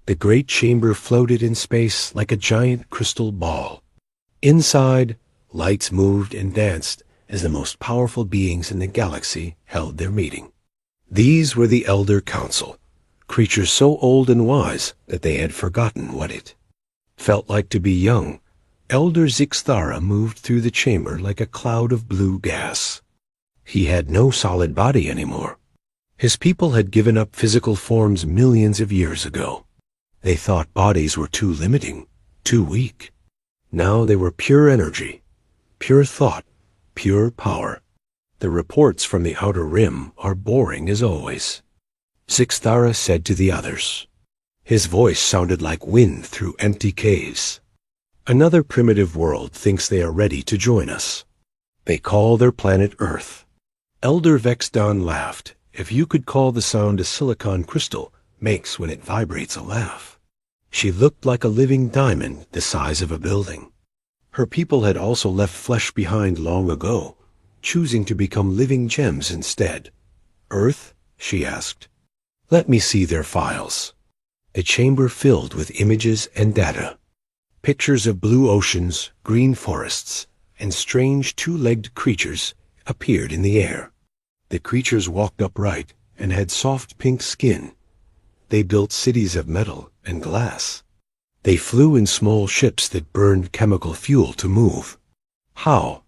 The great chamber floated in space like a giant crystal ball. Inside, lights moved and danced as the most powerful beings in the galaxy held their meeting. These were the Elder Council, creatures so old and wise that they had forgotten what it felt like to be young. Elder Zixthara moved through the chamber like a cloud of blue gas. He had no solid body anymore. His people had given up physical forms millions of years ago. They thought bodies were too limiting, too weak. Now they were pure energy, pure thought, pure power. The reports from the outer rim are boring as always. Zixthara said to the others. His voice sounded like wind through empty caves. Another primitive world thinks they are ready to join us. They call their planet Earth. Elder Vexdon laughed. If you could call the sound a silicon crystal makes when it vibrates a laugh. She looked like a living diamond the size of a building. Her people had also left flesh behind long ago, choosing to become living gems instead. Earth? She asked. Let me see their files. The chamber filled with images and data. Pictures of blue oceans, green forests, and strange two-legged creatures appeared in the air. The creatures walked upright and had soft pink skin. They built cities of metal and glass. They flew in small ships that burned chemical fuel to move. How?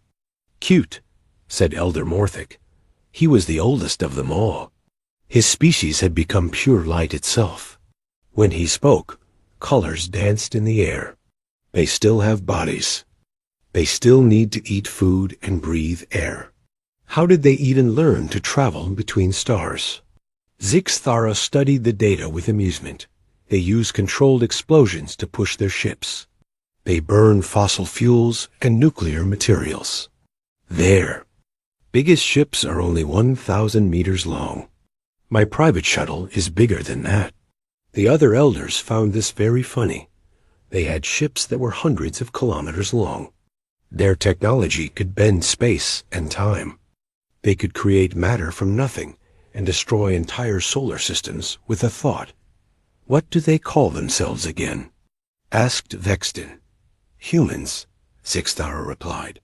Cute, said Elder Morthic. He was the oldest of them all. His species had become pure light itself. When he spoke, colors danced in the air. They still have bodies. They still need to eat food and breathe air. How did they even learn to travel between stars? Zixthara studied the data with amusement. They use controlled explosions to push their ships. They burn fossil fuels and nuclear materials. Their biggest ships are only 1,000 meters long. My private shuttle is bigger than that. The other elders found this very funny. They had ships that were hundreds of kilometers long. Their technology could bend space and time. They could create matter from nothing and destroy entire solar systems with a thought. What do they call themselves again? Asked Vexton. Humans, Zixthara replied.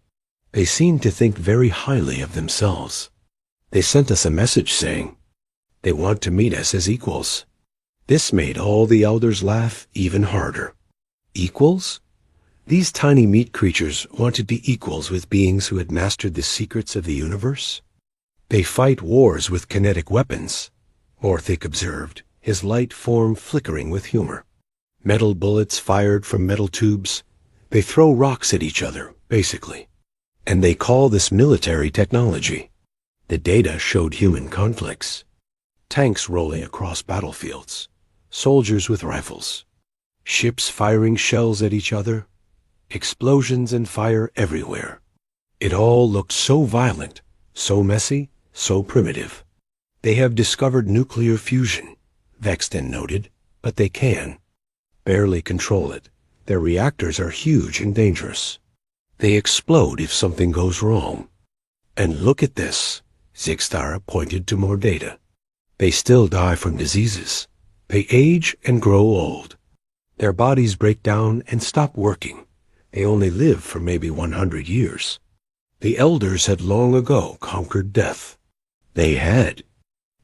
They seem to think very highly of themselves. They sent us a message saying they want to meet us as equals. This made all the elders laugh even harder. Equals? These tiny meat creatures want to be equals with beings who had mastered the secrets of the universe? They fight wars with kinetic weapons, Morthic observed, his light form flickering with humor. Metal bullets fired from metal tubes. They throw rocks at each other, basically. And they call this military technology. The data showed human conflicts. Tanks rolling across battlefields. Soldiers with rifles. Ships firing shells at each other. Explosions and fire everywhere. It all looked so violent, so messy, so primitive. They have discovered nuclear fusion, Vexton noted, but they can barely control it. Their reactors are huge and dangerous. They explode if something goes wrong. And look at this, Zixthara pointed to more data. They still die from diseases. They age and grow old. Their bodies break down and stop working. They only live for maybe 100 years. The elders had long ago conquered death. They had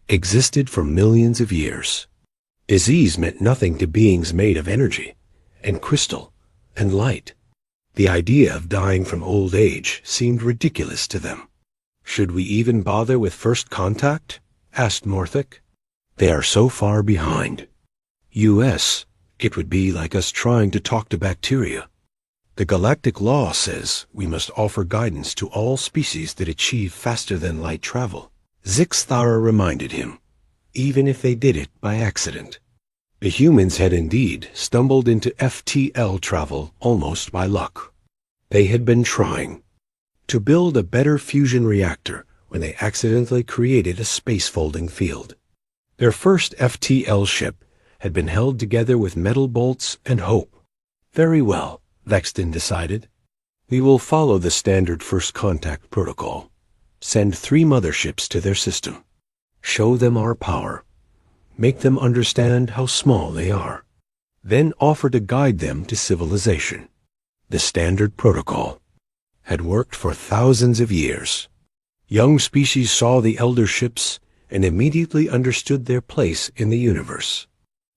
existed for millions of years. Disease meant nothing to beings made of energy, and crystal, and light. The idea of dying from old age seemed ridiculous to them. Should we even bother with first contact? Asked Morthic. They are so far behind. U.S., it would be like us trying to talk to bacteria. The galactic law says we must offer guidance to all species that achieve faster than light travel. Zixthara reminded him, even if they did it by accident. The humans had indeed stumbled into FTL travel almost by luck. They had been trying to build a better fusion reactor when they accidentally created a space-folding field. Their first FTL ship had been held together with metal bolts and hope. Very well, Vexton decided. We will follow the standard first contact protocol. Send 3 motherships to their system. Show them our power. Make them understand how small they are. then offer to guide them to civilization. The standard protocol had worked for thousands of years. Young species saw the elder ships and immediately understood their place in the universe.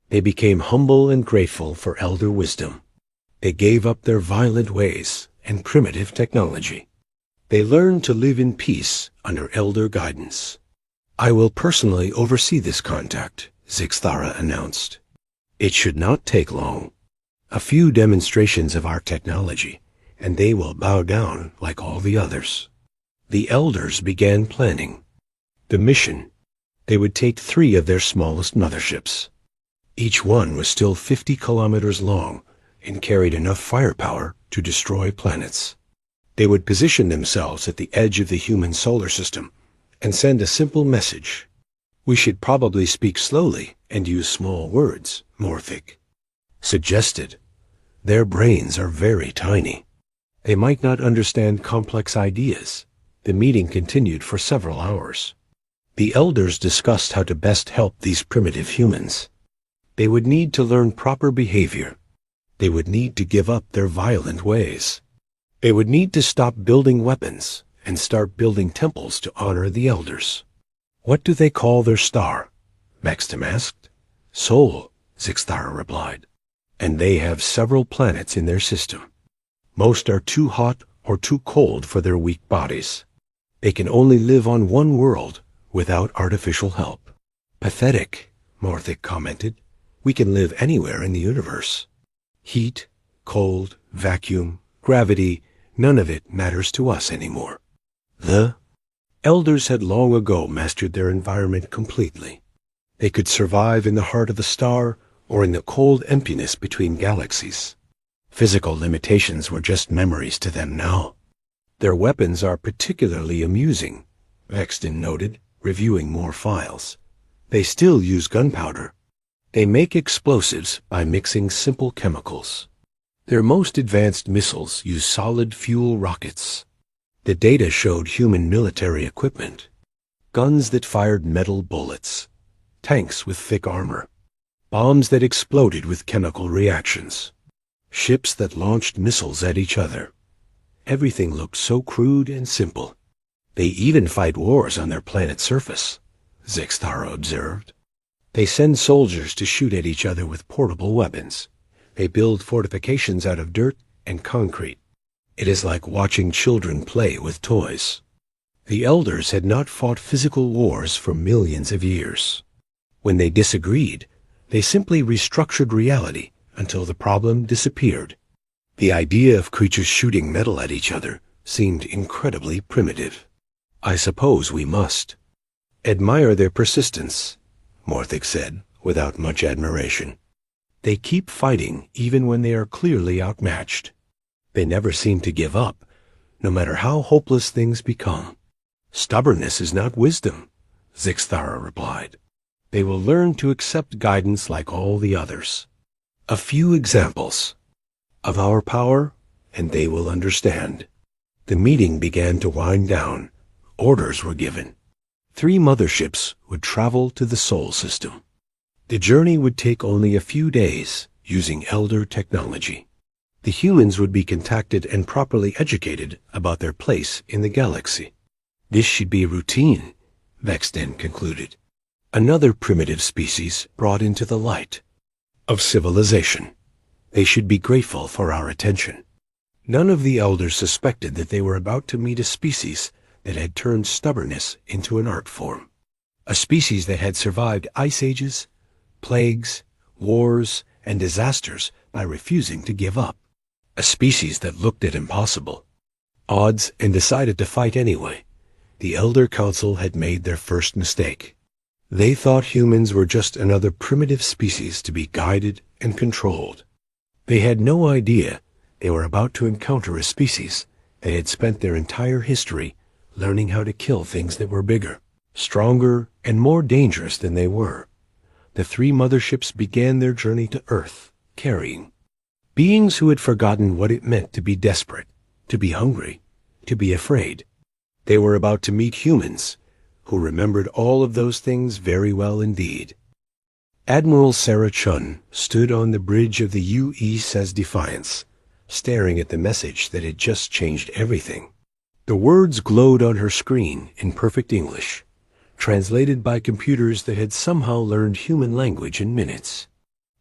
They became humble and grateful for elder wisdom. They gave up their violent ways and primitive technology. They learned to live in peace under elder guidance. "I will personally oversee this contact," Zixthara announced. "It should not take long. A few demonstrations of our technology, and they will bow down like all the others." The elders began planning. The mission: they would take 3 of their smallest motherships. Each one was still 50 kilometers long and carried enough firepower to destroy planets. They would position themselves at the edge of the human solar system and send a simple message. "We should probably speak slowly and use small words," Morthic suggested. "Their brains are very tiny. They might not understand complex ideas." The meeting continued for several hours. The elders discussed how to best help these primitive humans. They would need to learn proper behavior. They would need to give up their violent ways. They would need to stop building weapons and start building temples to honor the elders. "What do they call their star?" Maxim asked. "Sol," Zixthara replied. "And they have several planets in their system. Most are too hot or too cold for their weak bodies. They can only live on one world without artificial help." "Pathetic," Morthic commented. "We can live anywhere in the universe. Heat, cold, vacuum, gravity, none of it matters to us anymore." The elders had long ago mastered their environment completely. They could survive in the heart of a star or in the cold emptiness between galaxies. Physical limitations were just memories to them now. "Their weapons are particularly amusing," Vexton noted, reviewing more files. "They still use gunpowder. They make explosives by mixing simple chemicals. Their most advanced missiles use solid fuel rockets." The data showed human military equipment: guns that fired metal bullets, tanks with thick armor, bombs that exploded with chemical reactions, ships that launched missiles at each other. Everything looked so crude and simple. "They even fight wars on their planet's surface," Zixthara observed. "They send soldiers to shoot at each other with portable weapons. They build fortifications out of dirt and concrete. It is like watching children play with toys." The elders had not fought physical wars for millions of years. When they disagreed, they simply restructured reality until the problem disappeared. The idea of creatures shooting metal at each other seemed incredibly primitive. "I suppose we must admire their persistence," Morthic said, without much admiration. "They keep fighting even when they are clearly outmatched. They never seem to give up, no matter how hopeless things become." "Stubbornness is not wisdom," Zixthara replied. "They will learn to accept guidance like all the others. A few examples of our power, and they will understand." The meeting began to wind down. Orders were given. 3 motherships would travel to the Sol system. The journey would take only a few days using elder technology. The humans would be contacted and properly educated about their place in the galaxy. "This should be routine," Vexten concluded. "Another primitive species brought into the light of civilization. They should be grateful for our attention." None of the elders suspected that they were about to meet a species that had turned stubbornness into an art form. A species that had survived ice ages, plagues, wars, and disasters by refusing to give up. A species that looked at impossible odds and decided to fight anyway. The Elder Council had made their first mistake. They thought humans were just another primitive species to be guided and controlled. They had no idea they were about to encounter a species that had spent their entire history learning how to kill things that were bigger, stronger, and more dangerous than they were. The 3 motherships began their journey to Earth, carrying beings who had forgotten what it meant to be desperate, to be hungry, to be afraid. They were about to meet humans who remembered all of those things very well indeed. Admiral Sarah Chun stood on the bridge of the USS Defiance, staring at the message that had just changed everything. The words glowed on her screen in perfect English, translated by computers that had somehow learned human language in minutes.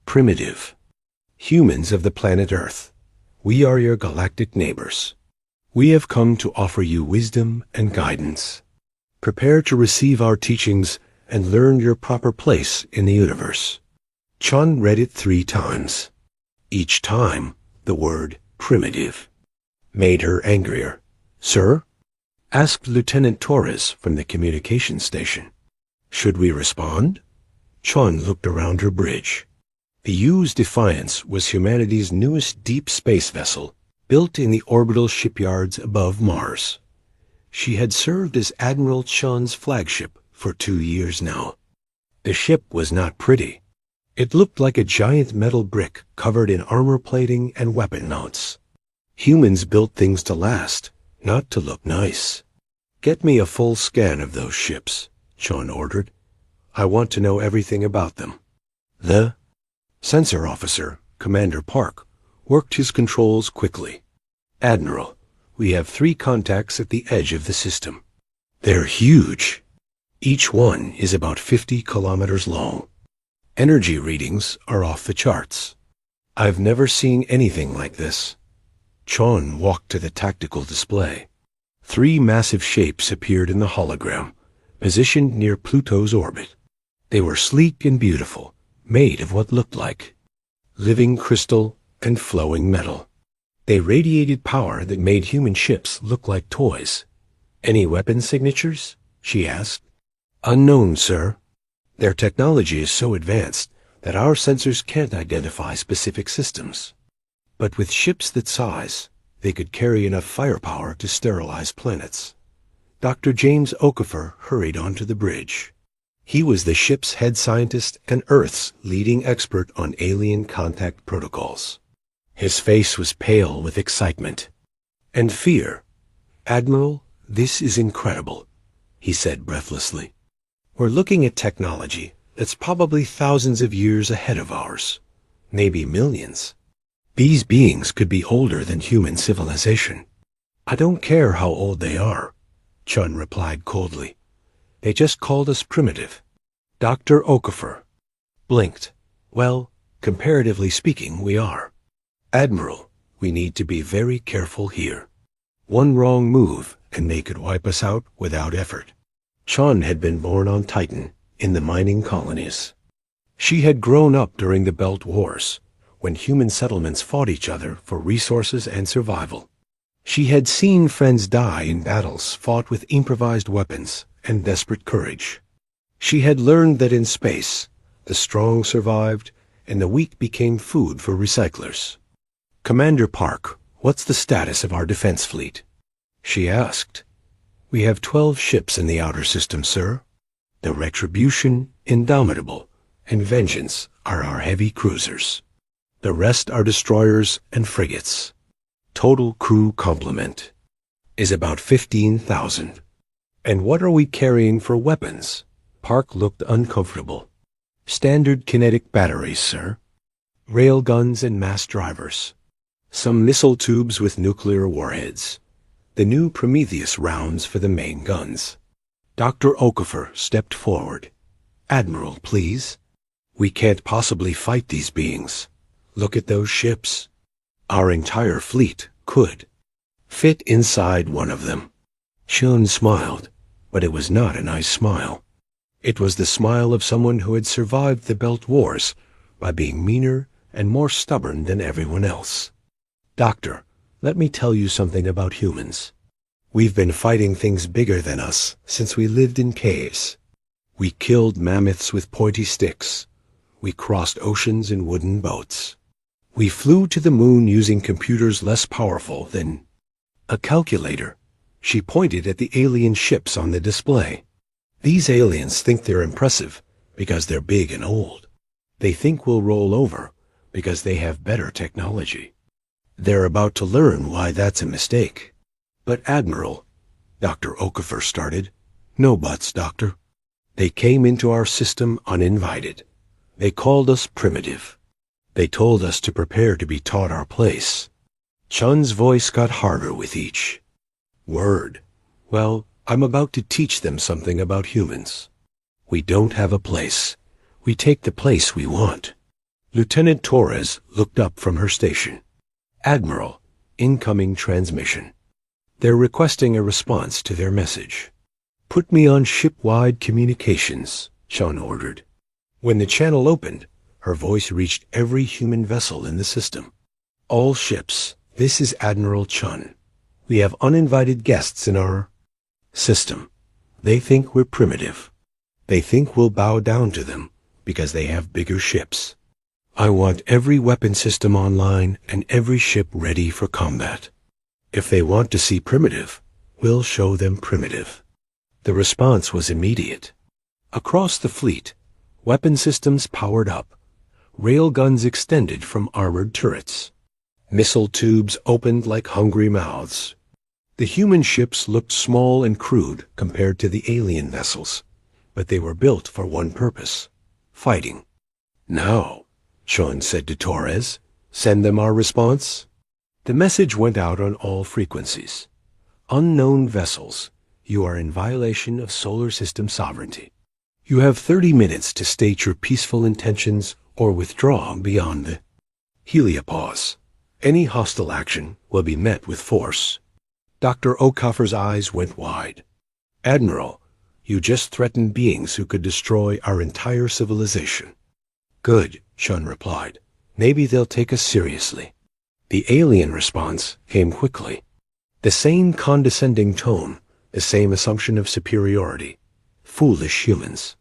Primitive. Humans of the planet Earth, we are your galactic neighbors. We have come to offer you wisdom and guidance. Prepare to receive our teachings and learn your proper place in the universe. Chun read it 3 times. Each time, the word primitive made her angrier. Sir? Asked Lieutenant Torres from the communications station. Should we respond? Chun looked around her bridge. The USS Defiance was humanity's newest deep space vessel, built in the orbital shipyards above Mars. She had served as Admiral Chun's flagship for 2 years now. The ship was not pretty. It looked like a giant metal brick covered in armor plating and weapon mounts. Humans built things to last, not to look nice. Get me a full scan of those ships, Chun ordered. I want to know everything about them. The sensor officer, Commander Park, worked his controls quickly. Admiral, we have 3 contacts at the edge of the system. They're huge. Each one is about 50 kilometers long. Energy readings are off the charts. I've never seen anything like this. Chun walked to the tactical display. 3 massive shapes appeared in the hologram, positioned near Pluto's orbit. They were sleek and beautiful, made of what looked like living crystal and flowing metal. They radiated power that made human ships look like toys. Any weapon signatures? She asked. Unknown, sir. Their technology is so advanced that our sensors can't identify specific systems. But with ships that size, they could carry enough firepower to sterilize planets. Dr. James Okafor hurried onto the bridge. He was the ship's head scientist and Earth's leading expert on alien contact protocols. His face was pale with excitement and fear. Admiral, this is incredible, he said breathlessly. We're looking at technology that's probably thousands of years ahead of ours, maybe millions. These beings could be older than human civilization. I don't care how old they are, Chun replied coldly. They just called us primitive. Dr. Okafor blinked. Well, comparatively speaking, we are. Admiral, we need to be very careful here. One wrong move and they could wipe us out without effort. Chun had been born on Titan, in the mining colonies. She had grown up during the Belt Wars, when human settlements fought each other for resources and survival. She had seen friends die in battles fought with improvised weapons and desperate courage. She had learned that in space, the strong survived and the weak became food for recyclers. Commander Park, what's the status of our defense fleet? She asked. We have 12 ships in the outer system, sir. The Retribution, Indomitable, and Vengeance are our heavy cruisers. The rest are destroyers and frigates. Total crew complement is about 15,000. And what are we carrying for weapons? Park looked uncomfortable. Standard kinetic batteries, sir. Railguns and mass drivers. Some missile tubes with nuclear warheads. The new Prometheus rounds for the main guns. Dr. Okafor stepped forward. Admiral, please. We can't possibly fight these beings. Look at those ships. Our entire fleet could fit inside one of them. Chun smiled, but it was not a nice smile. It was the smile of someone who had survived the Belt Wars by being meaner and more stubborn than everyone else. Doctor, let me tell you something about humans. We've been fighting things bigger than us since we lived in caves. We killed mammoths with pointy sticks. We crossed oceans in wooden boats. We flew to the moon using computers less powerful than a calculator. She pointed at the alien ships on the display. These aliens think they're impressive because they're big and old. They think we'll roll over because they have better technology. They're about to learn why that's a mistake. But Admiral, Dr. Okafor started. No buts, Doctor. They came into our system uninvited. They called us primitive. They told us to prepare to be taught our place. Chun's voice got harder with each word. Well, I'm about to teach them something about humans. We don't have a place. We take the place we want. Lieutenant Torres looked up from her station. Admiral, incoming transmission. They're requesting a response to their message. Put me on ship-wide communications, Chun ordered. When the channel opened, her voice reached every human vessel in the system. All ships, this is Admiral Chun. We have uninvited guests in our system. They think we're primitive. They think we'll bow down to them because they have bigger ships. I want every weapon system online and every ship ready for combat. If they want to see primitive, we'll show them primitive. The response was immediate. Across the fleet, weapon systems powered up. Railguns extended from armored turrets. Missile tubes opened like hungry mouths. The human ships looked small and crude compared to the alien vessels, but they were built for one purpose: fighting. Now, Chun said to Torres, send them our response. The message went out on all frequencies. Unknown vessels, you are in violation of solar system sovereignty. You have 30 minutes to state your peaceful intentions or withdraw beyond the heliopause. Any hostile action will be met with force. Dr. Okoffer's eyes went wide. Admiral, you just threatened beings who could destroy our entire civilization. Good, Chun replied. Maybe they'll take us seriously. The alien response came quickly. The same condescending tone, the same assumption of superiority. Foolish humans.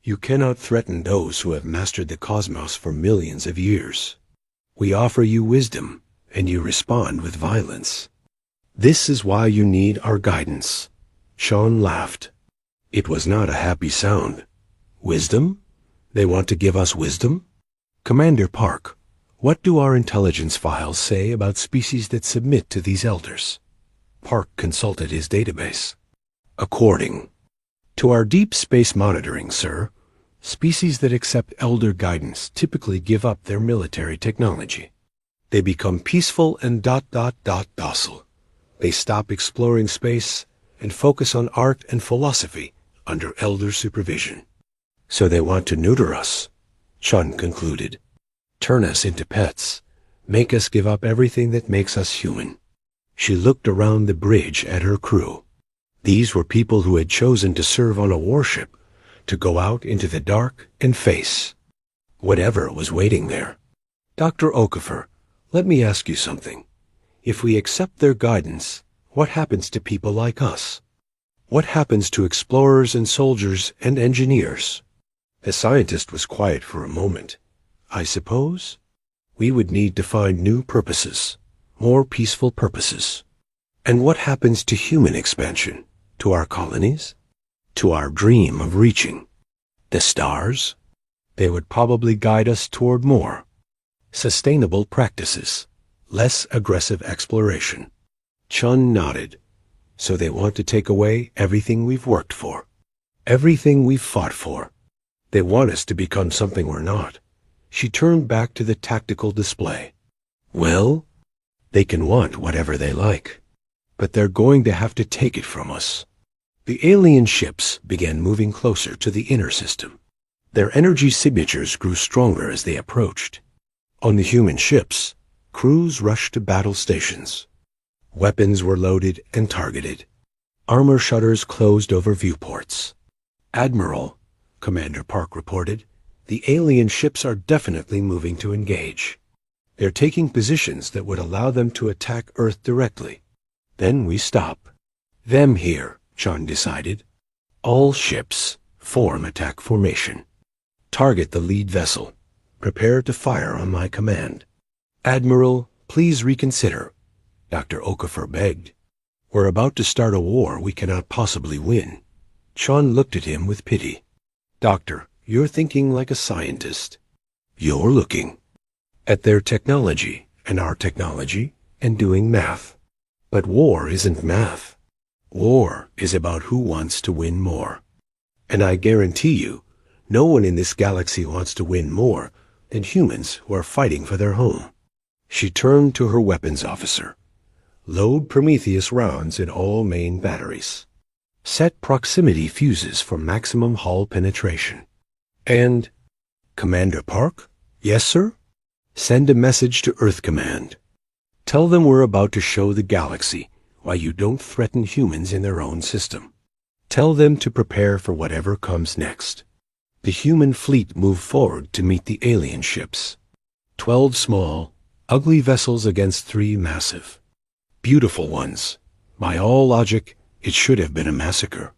You cannot threaten those who have mastered the cosmos for millions of years. We offer you wisdom, and you respond with violence. This is why you need our guidance. Sean laughed. It was not a happy sound. Wisdom? They want to give us wisdom? Commander Park, what do our intelligence files say about species that submit to these elders? Park consulted his database. According to our deep space monitoring, sir, species that accept elder guidance typically give up their military technology. They become peaceful and docile. They stop exploring space and focus on art and philosophy under elder supervision. So they want to neuter us, Chun concluded. Turn us into pets. Make us give up everything that makes us human. She looked around the bridge at her crew. These were people who had chosen to serve on a warship, to go out into the dark and face whatever was waiting there. Dr. Okoffer, let me ask you something. If we accept their guidance, what happens to people like us? What happens to explorers and soldiers and engineers? The scientist was quiet for a moment. I suppose we would need to find new purposes, more peaceful purposes. And what happens to human expansion? To our colonies? To our dream of reaching the stars? They would probably guide us toward more sustainable practices, less aggressive exploration. Chun nodded. So they want to take away everything we've worked for, everything we've fought for. They want us to become something we're not. She turned back to the tactical display. Well, they can want whatever they like, but they're going to have to take it from us. The alien ships began moving closer to the inner system. Their energy signatures grew stronger as they approached. On the human ships, crews rushed to battle stations. Weapons were loaded and targeted. Armor shutters closed over viewports. Admiral, Commander Park reported, the alien ships are definitely moving to engage. They're taking positions that would allow them to attack Earth directly. Then we stop. Them here, Chun decided. All ships form attack formation. Target the lead vessel. Prepare to fire on my command. Admiral, please reconsider, Dr. Okoffer begged. We're about to start a war we cannot possibly win. Chun looked at him with pity. Doctor, you're thinking like a scientist. You're looking at their technology and our technology and doing math. But war isn't math. War is about who wants to win more. And I guarantee you, No one in this galaxy wants to win more than humans who are fighting for their home. She turned to her weapons officer. Load Prometheus rounds in all main batteries. Set proximity fuses for maximum hull penetration. And, Commander Park? Yes, sir? Send a message to Earth Command. Tell them we're about to show the galaxy why you don't threaten humans in their own system. Tell them to prepare for whatever comes next. The human fleet moved forward to meet the alien ships. 12 small, ugly vessels against 3 massive. Beautiful ones. By all logic, it should have been a massacre.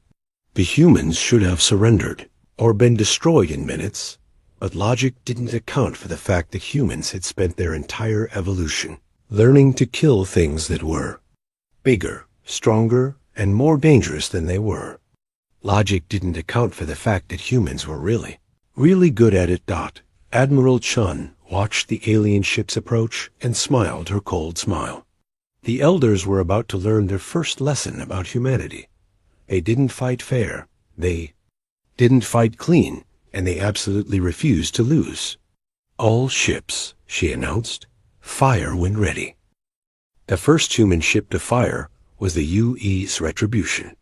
The humans should have surrendered, or been destroyed in minutes, but logic didn't account for the fact that humans had spent their entire evolution learning to kill things that were bigger, stronger, and more dangerous than they were. Logic didn't account for the fact that humans were really good at it. Admiral Chun watched the alien ships approach and smiled her cold smile. The elders were about to learn their first lesson about humanity. They didn't fight fair, they didn't fight clean, and they absolutely refused to lose. All ships, she announced, fire when ready. The first human ship to fire was the UE's Retribution.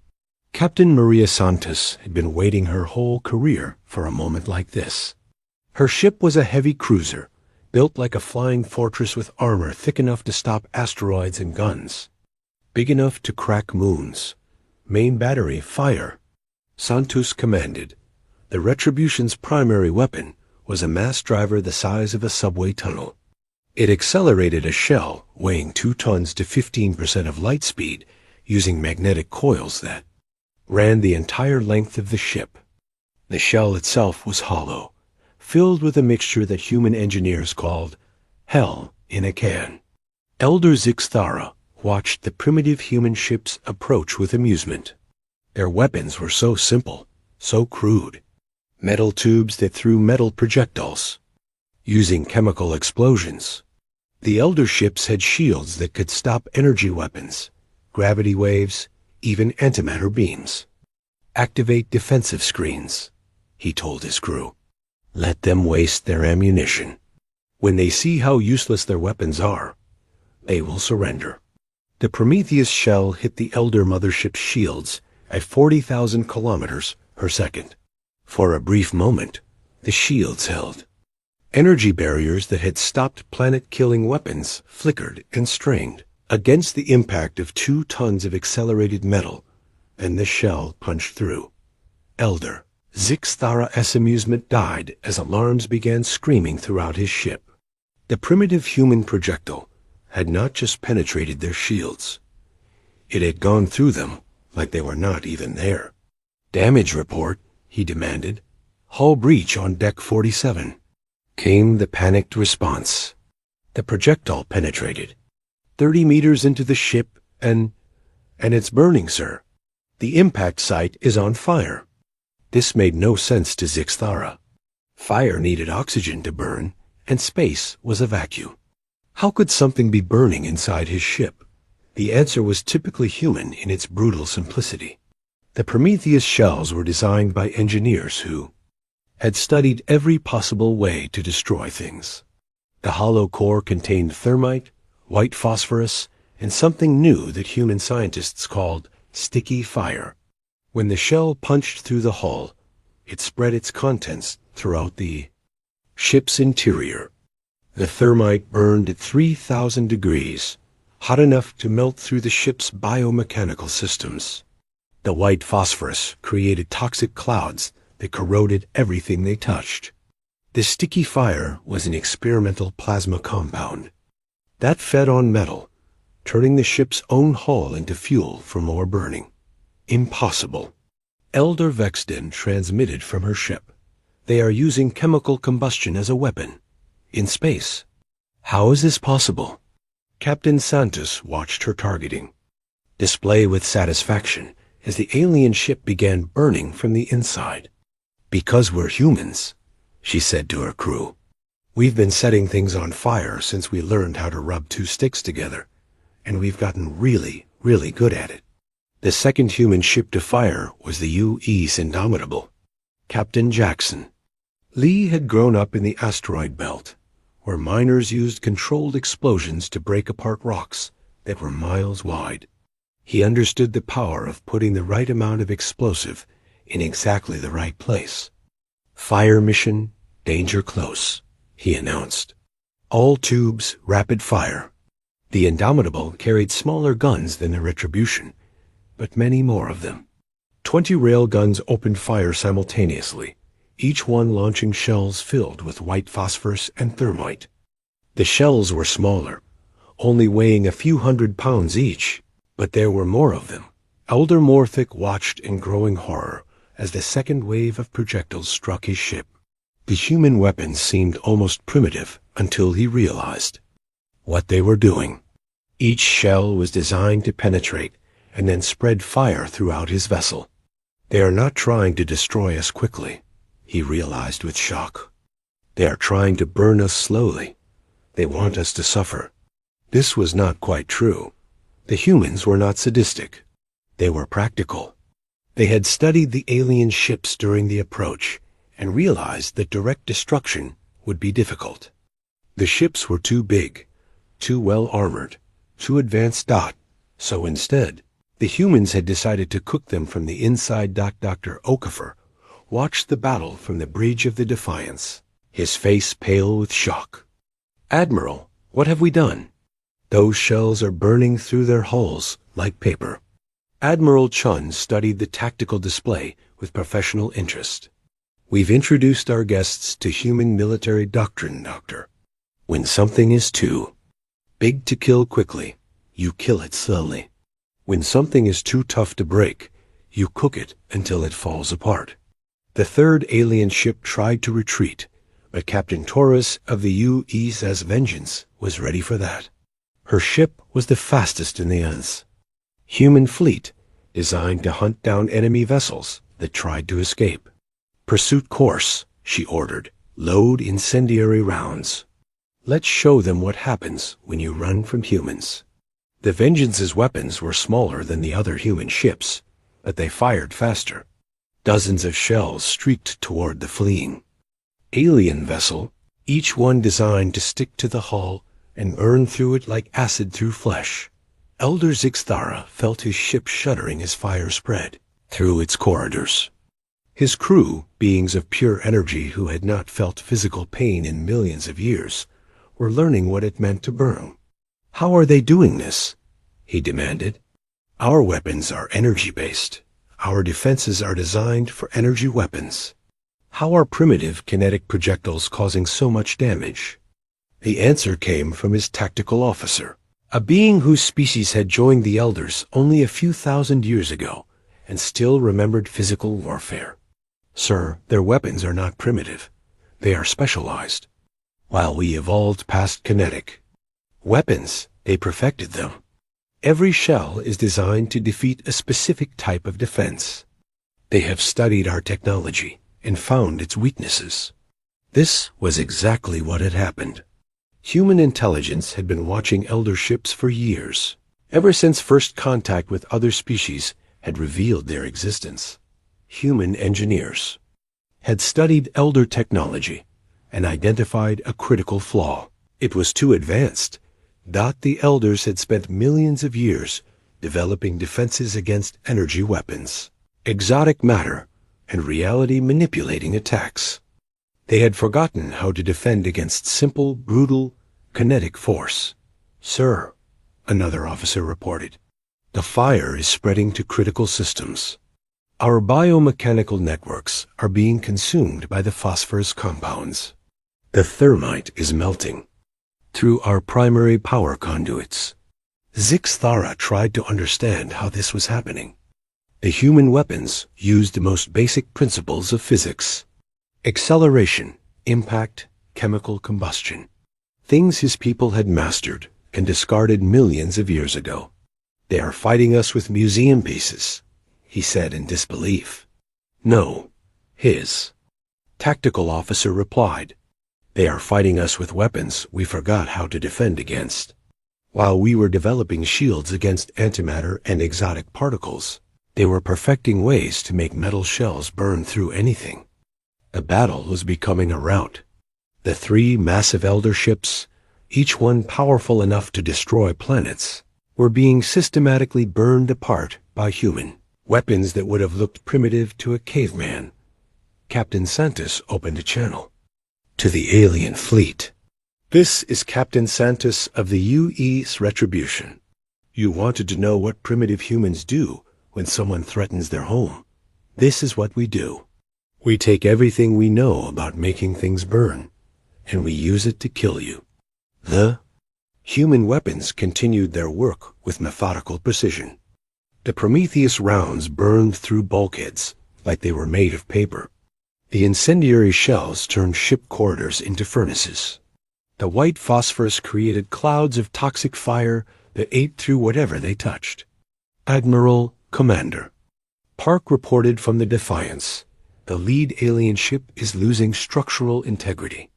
Captain Maria Santos had been waiting her whole career for a moment like this. Her ship was a heavy cruiser, built like a flying fortress with armor thick enough to stop asteroids and guns, big enough to crack moons. Main battery, fire. Santos commanded. The Retribution's primary weapon was a mass driver the size of a subway tunnel. It accelerated a shell weighing 2 tons to 15% of light speed using magnetic coils that ran the entire length of the ship. The shell itself was hollow, filled with a mixture that human engineers called hell in a can. Elder Zixthara watched the primitive human ships approach with amusement. Their weapons were so simple, so crude. Metal tubes that threw metal projectiles. Using chemical explosions. The Elder ships had shields that could stop energy weapons, gravity waves, even antimatter beams. Activate defensive screens, he told his crew. Let them waste their ammunition. When they see how useless their weapons are, they will surrender. The Prometheus shell hit the Elder mothership's shields at 40,000 kilometers per second. For a brief moment, the shields held. Energy barriers that had stopped planet-killing weapons flickered and strained against the impact of 2 tons of accelerated metal, and the shell punched through. Elder Zixthara's amusement died as alarms began screaming throughout his ship. The primitive human projectile had not just penetrated their shields. It had gone through them like they were not even there. Damage report, he demanded. Hull breach on deck 47. Came the panicked response. The projectile penetrated 30 meters into the ship and it's burning, sir. The impact site is on fire. This made no sense to Zixthara. Fire needed oxygen to burn, and space was a vacuum. How could something be burning inside his ship? The answer was typically human in its brutal simplicity. The Prometheus shells were designed by engineers who had studied every possible way to destroy things. The hollow core contained thermite, white phosphorus, and something new that human scientists called sticky fire. When the shell punched through the hull, it spread its contents throughout the ship's interior. The thermite burned at 3,000 degrees, hot enough to melt through the ship's biomechanical systems. The white phosphorus created toxic clouds that corroded everything they touched. The sticky fire was an experimental plasma compound that fed on metal, turning the ship's own hull into fuel for more burning. Impossible. Elder Vexden transmitted from her ship. They are using chemical combustion as a weapon. In space. How is this possible? Captain Santos watched her targeting. Display with satisfaction as the alien ship began burning from the inside. Because we're humans, she said to her crew. We've been setting things on fire since we learned how to rub 2 sticks together, and we've gotten really good at it. The second human ship to fire was the UE's Indomitable. Captain Jackson, Lee had grown up in the asteroid belt, where miners used controlled explosions to break apart rocks that were miles wide. He understood the power of putting the right amount of explosive in exactly the right place. "Fire mission, danger close," he announced. "All tubes, rapid fire." The Indomitable carried smaller guns than the Retribution, but many more of them. 20 railguns opened fire simultaneously, each one launching shells filled with white phosphorus and thermite. The shells were smaller, only weighing a few 100 pounds each, but there were more of them. Elder Morthic watched in growing horror as the second wave of projectiles struck his ship. The human weapons seemed almost primitive until he realized what they were doing. Each shell was designed to penetrate and then spread fire throughout his vessel. "They are not trying to destroy us quickly," he realized with shock. "They are trying to burn us slowly. They want us to suffer." This was not quite true. The humans were not sadistic. They were practical. They had studied the alien ships during the approach and realized that direct destruction would be difficult. The ships were too big, too well armored, too advanced. So instead, the humans had decided to cook them from the inside. Dr. Okafor watched the battle from the bridge of the Defiance, his face pale with shock. "Admiral, what have we done?" "Those shells are burning through their hulls like paper." Admiral Chun studied the tactical display with professional interest. "We've introduced our guests to human military doctrine, Doctor. When something is too big to kill quickly, you kill it slowly. When something is too tough to break, you cook it until it falls apart." The third alien ship tried to retreat, but Captain Torres of the USS Vengeance was ready for that. Her ship was the fastest in the human fleet, designed to hunt down enemy vessels that tried to escape. "Pursuit course," she ordered. "Load incendiary rounds. Let's show them what happens when you run from humans." The Vengeance's weapons were smaller than the other human ships, but they fired faster. Dozens of shells streaked toward the fleeing alien vessel, each one designed to stick to the hull and burn through it like acid through flesh. Elder Zixthara felt his ship shuddering as fire spread through its corridors. His crew, beings of pure energy who had not felt physical pain in millions of years, were learning what it meant to burn. "How are they doing this?" he demanded. "Our weapons are energy-based. Our defenses are designed for energy weapons. How are primitive kinetic projectiles causing so much damage?" The answer came from his tactical officer, a being whose species had joined the Elders only a few thousand years ago and still remembered physical warfare. "Sir, their weapons are not primitive. They are specialized. While we evolved past kinetic weapons, they perfected them. Every shell is designed to defeat a specific type of defense. They have studied our technology and found its weaknesses." This was exactly what had happened. Human intelligence had been watching Elder ships for years, ever since first contact with other species had revealed their existence. Human engineers had studied Elder technology and identified a critical flaw. It was too advanced. The Elders had spent millions of years developing defenses against energy weapons, exotic matter, and reality-manipulating attacks. They had forgotten how to defend against simple, brutal, kinetic force. "Sir," another officer reported, "the fire is spreading to critical systems. Our biomechanical networks are being consumed by the phosphorus compounds. The thermite is melting through our primary power conduits." Zixthara tried to understand how this was happening. The human weapons used the most basic principles of physics: acceleration, impact, chemical combustion. Things his people had mastered and discarded millions of years ago. "They are fighting us with museum pieces," he said in disbelief. "No," his tactical officer replied. "They are fighting us with weapons we forgot how to defend against. While we were developing shields against antimatter and exotic particles, they were perfecting ways to make metal shells burn through anything." A battle was becoming a rout. The three massive elder ships, each one powerful enough to destroy planets, were being systematically burned apart by human weapons that would have looked primitive to a caveman. Captain Santos opened a channel. To the alien fleet. This is Captain Santos of the UE's Retribution. You wanted to know what primitive humans do when someone threatens their home. This is what we do. We take everything we know about making things burn, and we use it to kill you. The human weapons continued their work with methodical precision. The Prometheus rounds burned through bulkheads like they were made of paper. The incendiary shells turned ship corridors into furnaces. The white phosphorus created clouds of toxic fire that ate through whatever they touched. Admiral, Commander. Park reported from the Defiance. The lead alien ship is losing structural integrity.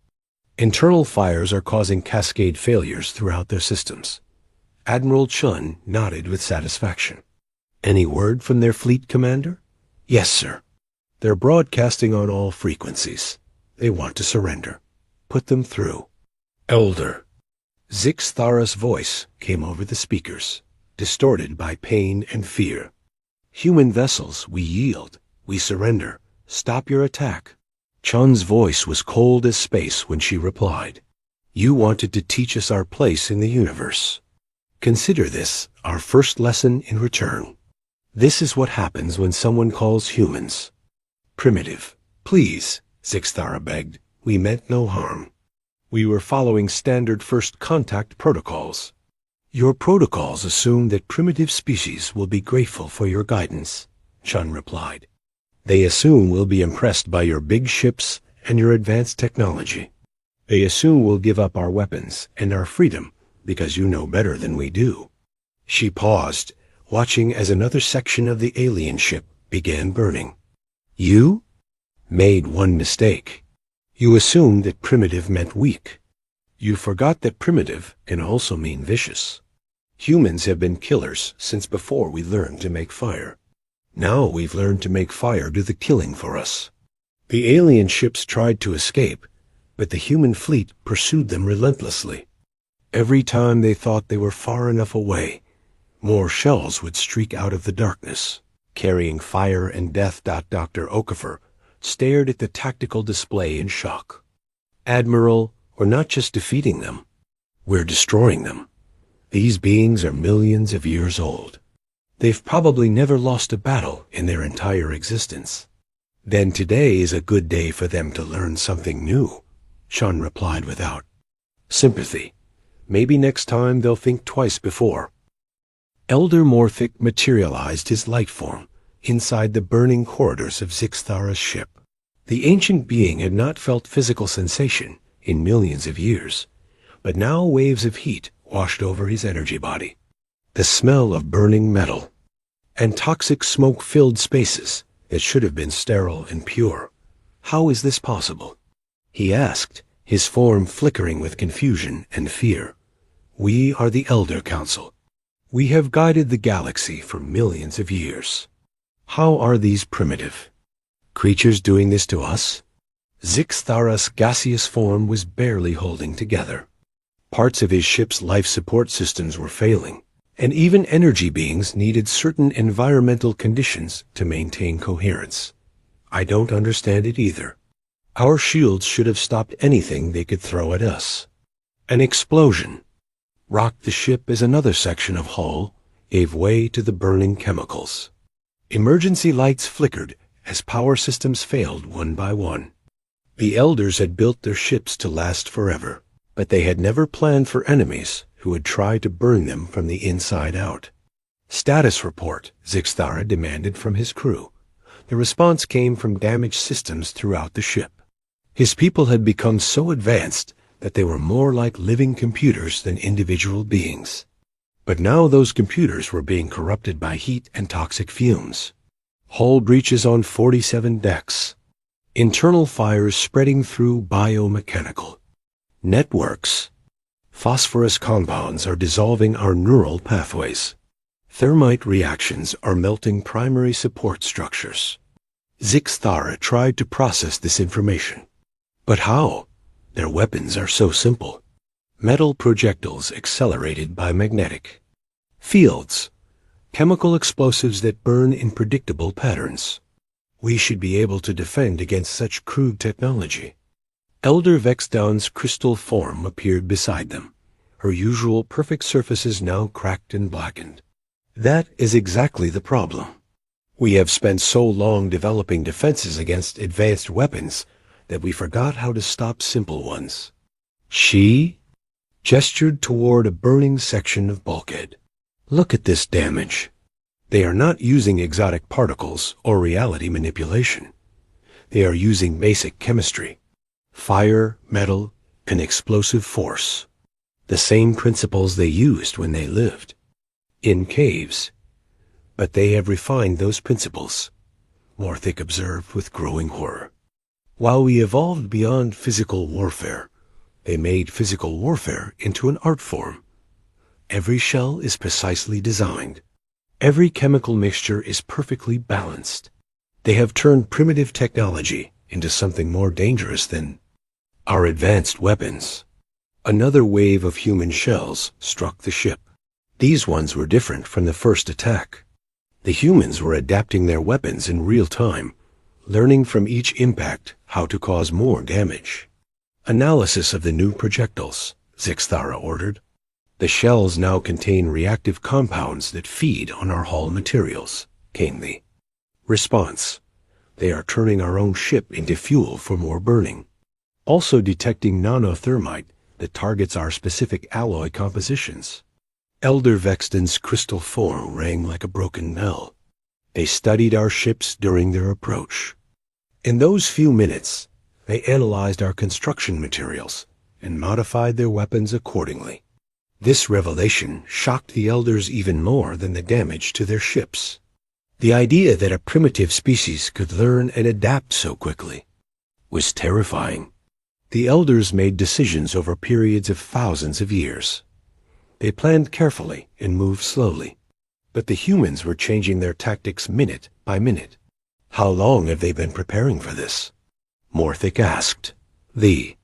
Internal fires are causing cascade failures throughout their systems. Admiral Chun nodded with satisfaction. Any word from their fleet, Commander? Yes, sir. They're broadcasting on all frequencies. They want to surrender. Put them through. Elder. Zixthara's voice came over the speakers, distorted by pain and fear. Human vessels, we yield. We surrender. Stop your attack. Chun's voice was cold as space when she replied. You wanted to teach us our place in the universe. Consider this our first lesson in return. This is what happens when someone calls humans primitive. Please, Zixthara begged. We meant no harm. We were following standard first contact protocols. Your protocols assume that primitive species will be grateful for your guidance, Chun replied. They assume we'll be impressed by your big ships and your advanced technology. They assume we'll give up our weapons and our freedom because you know better than we do. She paused, watching as another section of the alien ship began burning. You made one mistake. You assumed that primitive meant weak. You forgot that primitive can also mean vicious. Humans have been killers since before we learned to make fire. Now we've learned to make fire do the killing for us. The alien ships tried to escape, but the human fleet pursued them relentlessly. Every time they thought they were far enough away, more shells would streak out of the darkness, carrying fire and death. Dr. Okafor stared at the tactical display in shock. Admiral, we're not just defeating them, we're destroying them. These beings are millions of years old. They've probably never lost a battle in their entire existence. Then today is a good day for them to learn something new, Chun replied without sympathy. Maybe next time they'll think twice before. Elder Morphic materialized his light form inside the burning corridors of Zixthara's ship. The ancient being had not felt physical sensation in millions of years, but now waves of heat washed over his energy body. The smell of burning metal and toxic smoke filled spaces that should have been sterile and pure. How is this possible? He asked, his form flickering with confusion and fear. We are the Elder Council. We have guided the galaxy for millions of years. How are these primitive creatures doing this to us? Zixthara's gaseous form was barely holding together. Parts of his ship's life support systems were failing, and even energy beings needed certain environmental conditions to maintain coherence. I don't understand it either. Our shields should have stopped anything they could throw at us. An explosion rocked the ship as another section of hull gave way to the burning chemicals. Emergency lights flickered as power systems failed one by one. The elders had built their ships to last forever, but they had never planned for enemies who would try to burn them from the inside out. Status report, Zixthara demanded from his crew. The response came from damaged systems throughout the ship. His people had become so advanced that they were more like living computers than individual beings. But now those computers were being corrupted by heat and toxic fumes. Hull breaches on 47 decks. Internal fires spreading through biomechanical networks. Phosphorus compounds are dissolving our neural pathways. Thermite reactions are melting primary support structures. Zixthara tried to process this information. But how? Their weapons are so simple. Metal projectiles accelerated by magnetic fields. Chemical explosives that burn in predictable patterns. We should be able to defend against such crude technology. Elder Vexdown's crystal form appeared beside them, her usual perfect surfaces now cracked and blackened. That is exactly the problem. We have spent so long developing defenses against advanced weapons that we forgot how to stop simple ones. She gestured toward a burning section of bulkhead. Look at this damage. They are not using exotic particles or reality manipulation. They are using basic chemistry. Fire, metal, and explosive force. The same principles they used when they lived in caves. But they have refined those principles, Morthic observed with growing horror. While we evolved beyond physical warfare, they made physical warfare into an art form. Every shell is precisely designed. Every chemical mixture is perfectly balanced. They have turned primitive technology into something more dangerous than our advanced weapons. Another wave of human shells struck the ship. These ones were different from the first attack. The humans were adapting their weapons in real time, learning from each impact how to cause more damage. Analysis of the new projectiles, Zixthara ordered. The shells now contain reactive compounds that feed on our hull materials, came the response. They are turning our own ship into fuel for more burning. Also detecting nanothermite that targets our specific alloy compositions. Elder Vexton's crystal form rang like a broken bell. They studied our ships during their approach. In those few minutes, they analyzed our construction materials and modified their weapons accordingly. This revelation shocked the elders even more than the damage to their ships. The idea that a primitive species could learn and adapt so quickly was terrifying. The elders made decisions over periods of thousands of years. They planned carefully and moved slowly. But the humans were changing their tactics minute by minute. How long have they been preparing for this? Morthic asked. The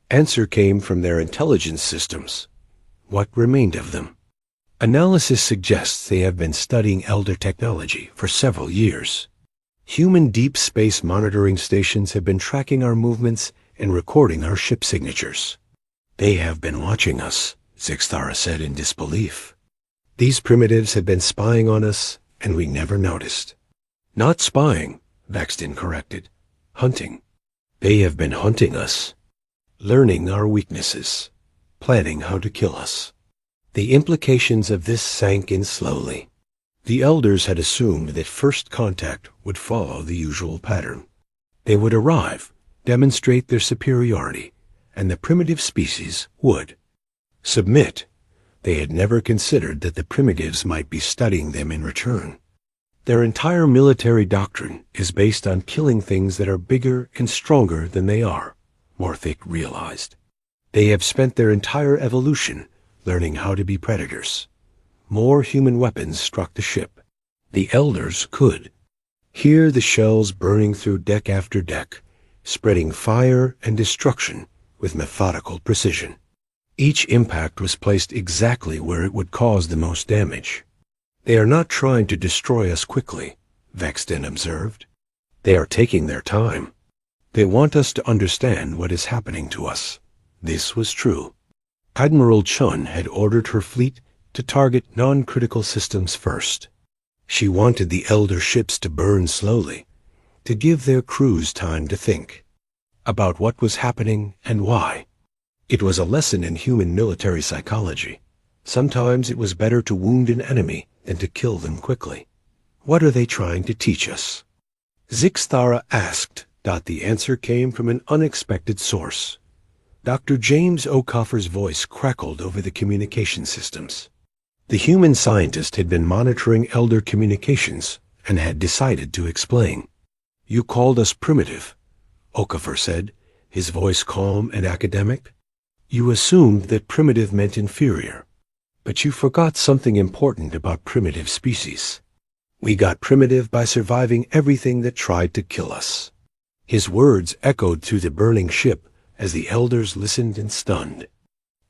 answer came from their intelligence systems. What remained of them? Analysis suggests they have been studying elder technology for several years. Human deep space monitoring stations have been tracking our movements and recording our ship signatures. They have been watching us, Zixthara said in disbelief. These primitives have been spying on us, and we never noticed. Not spying, Vexton corrected. Hunting. They have been hunting us, learning our weaknesses, planning how to kill us. The implications of this sank in slowly. The elders had assumed that first contact would follow the usual pattern. They would arrive, demonstrate their superiority, and the primitive species would submit. They had never considered that the primitives might be studying them in return. Their entire military doctrine is based on killing things that are bigger and stronger than they are, Morthic realized. They have spent their entire evolution learning how to be predators. More human weapons struck the ship. The elders could hear the shells burning through deck after deck, spreading fire and destruction with methodical precision. Each impact was placed exactly where it would cause the most damage. They are not trying to destroy us quickly, Vexton observed. They are taking their time. They want us to understand what is happening to us. This was true. Admiral Chun had ordered her fleet to target non-critical systems first. She wanted the elder ships to burn slowly, to give their crews time to think about what was happening and why. It was a lesson in human military psychology. Sometimes it was better to wound an enemy than to kill them quickly. What are they trying to teach us? Zixthara asked. The answer came from an unexpected source. Dr. James O'Coffer's voice crackled over the communication systems. The human scientist had been monitoring elder communications and had decided to explain. You called us primitive, O'Coffer said, his voice calm and academic. You assumed that primitive meant inferior. But you forgot something important about primitive species. We got primitive by surviving everything that tried to kill us." His words echoed through the burning ship as the elders listened in stunned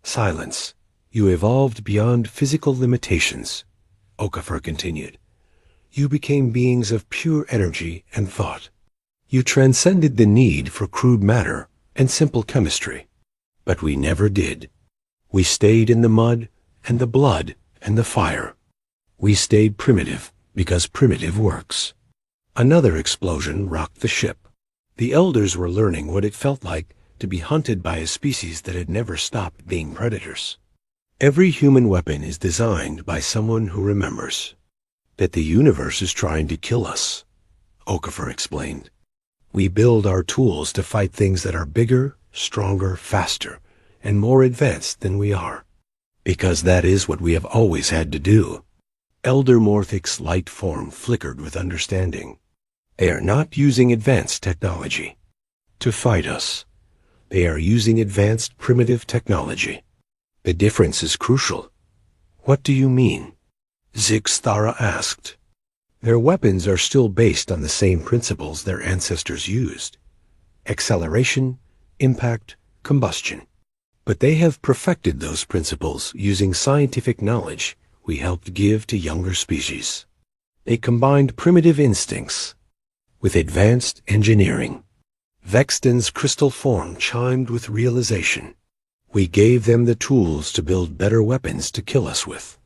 silence. "You evolved beyond physical limitations," Okafor continued. "You became beings of pure energy and thought. You transcended the need for crude matter and simple chemistry. But we never did. We stayed in the mud and the blood and the fire. We stayed primitive because primitive works." Another explosion rocked the ship. The elders were learning what it felt like to be hunted by a species that had never stopped being predators. "Every human weapon is designed by someone who remembers that the universe is trying to kill us," Okafor explained. "We build our tools to fight things that are bigger, stronger, faster, and more advanced than we are, because that is what we have always had to do." Elder Morthic's light form flickered with understanding. "They are not using advanced technology to fight us. They are using advanced primitive technology. The difference is crucial." "What do you mean?" Zixthara asked. "Their weapons are still based on the same principles their ancestors used: acceleration, impact, combustion. But they have perfected those principles using scientific knowledge we helped give to younger species. They combined primitive instincts with advanced engineering." Vexton's crystal form chimed with realization. "We gave them the tools to build better weapons to kill us with."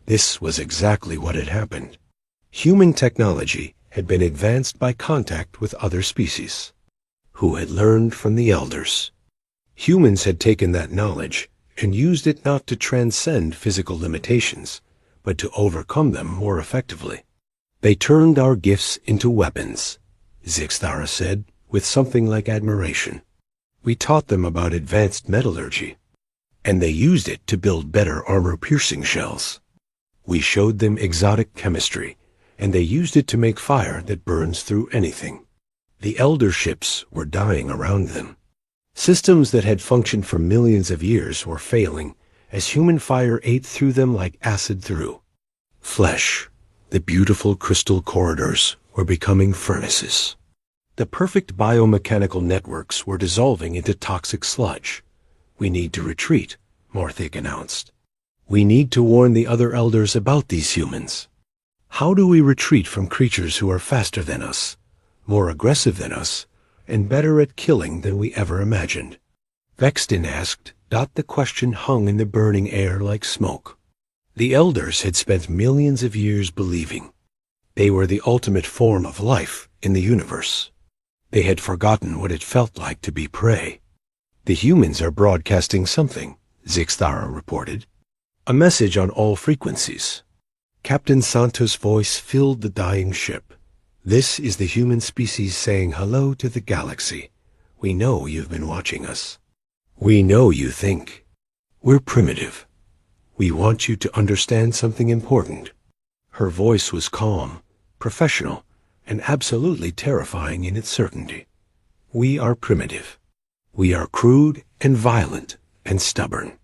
This was exactly what had happened. Human technology had been advanced by contact with other species, who had learned from the elders. Humans had taken that knowledge and used it not to transcend physical limitations, but to overcome them more effectively. "They turned our gifts into weapons," Zixthara said, with something like admiration. "We taught them about advanced metallurgy, and they used it to build better armor-piercing shells. We showed them exotic chemistry, and they used it to make fire that burns through anything." The elder ships were dying around them. Systems that had functioned for millions of years were failing as human fire ate through them like acid through flesh. The beautiful crystal corridors were becoming furnaces. The perfect biomechanical networks were dissolving into toxic sludge. "We need to retreat," Morthic announced. "We need to warn the other elders about these humans." "How do we retreat from creatures who are faster than us, more aggressive than us, and better at killing than we ever imagined?" Vexton asked. The question hung in the burning air like smoke. The elders had spent millions of years believing they were the ultimate form of life in the universe. They had forgotten what it felt like to be prey. "The humans are broadcasting something," Zixthara reported. "A message on all frequencies." Captain Santos' voice filled the dying ship. "This is the human species saying hello to the galaxy. We know you've been watching us. We know you think we're primitive. We want you to understand something important." Her voice was calm, professional, and absolutely terrifying in its certainty. "We are primitive. We are crude and violent and stubborn.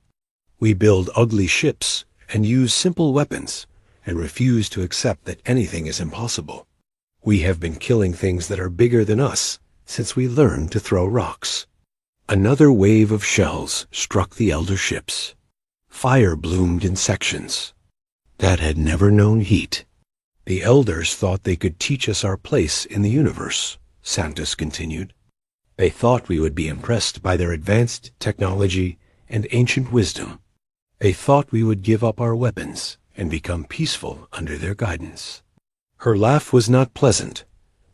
We build ugly ships and use simple weapons and refuse to accept that anything is impossible. We have been killing things that are bigger than us since we learned to throw rocks." Another wave of shells struck the elder ships. Fire bloomed in sections that had never known heat. "The elders thought they could teach us our place in the universe," Santos continued. "They thought we would be impressed by their advanced technology and ancient wisdom. They thought we would give up our weapons and become peaceful under their guidance." Her laugh was not pleasant.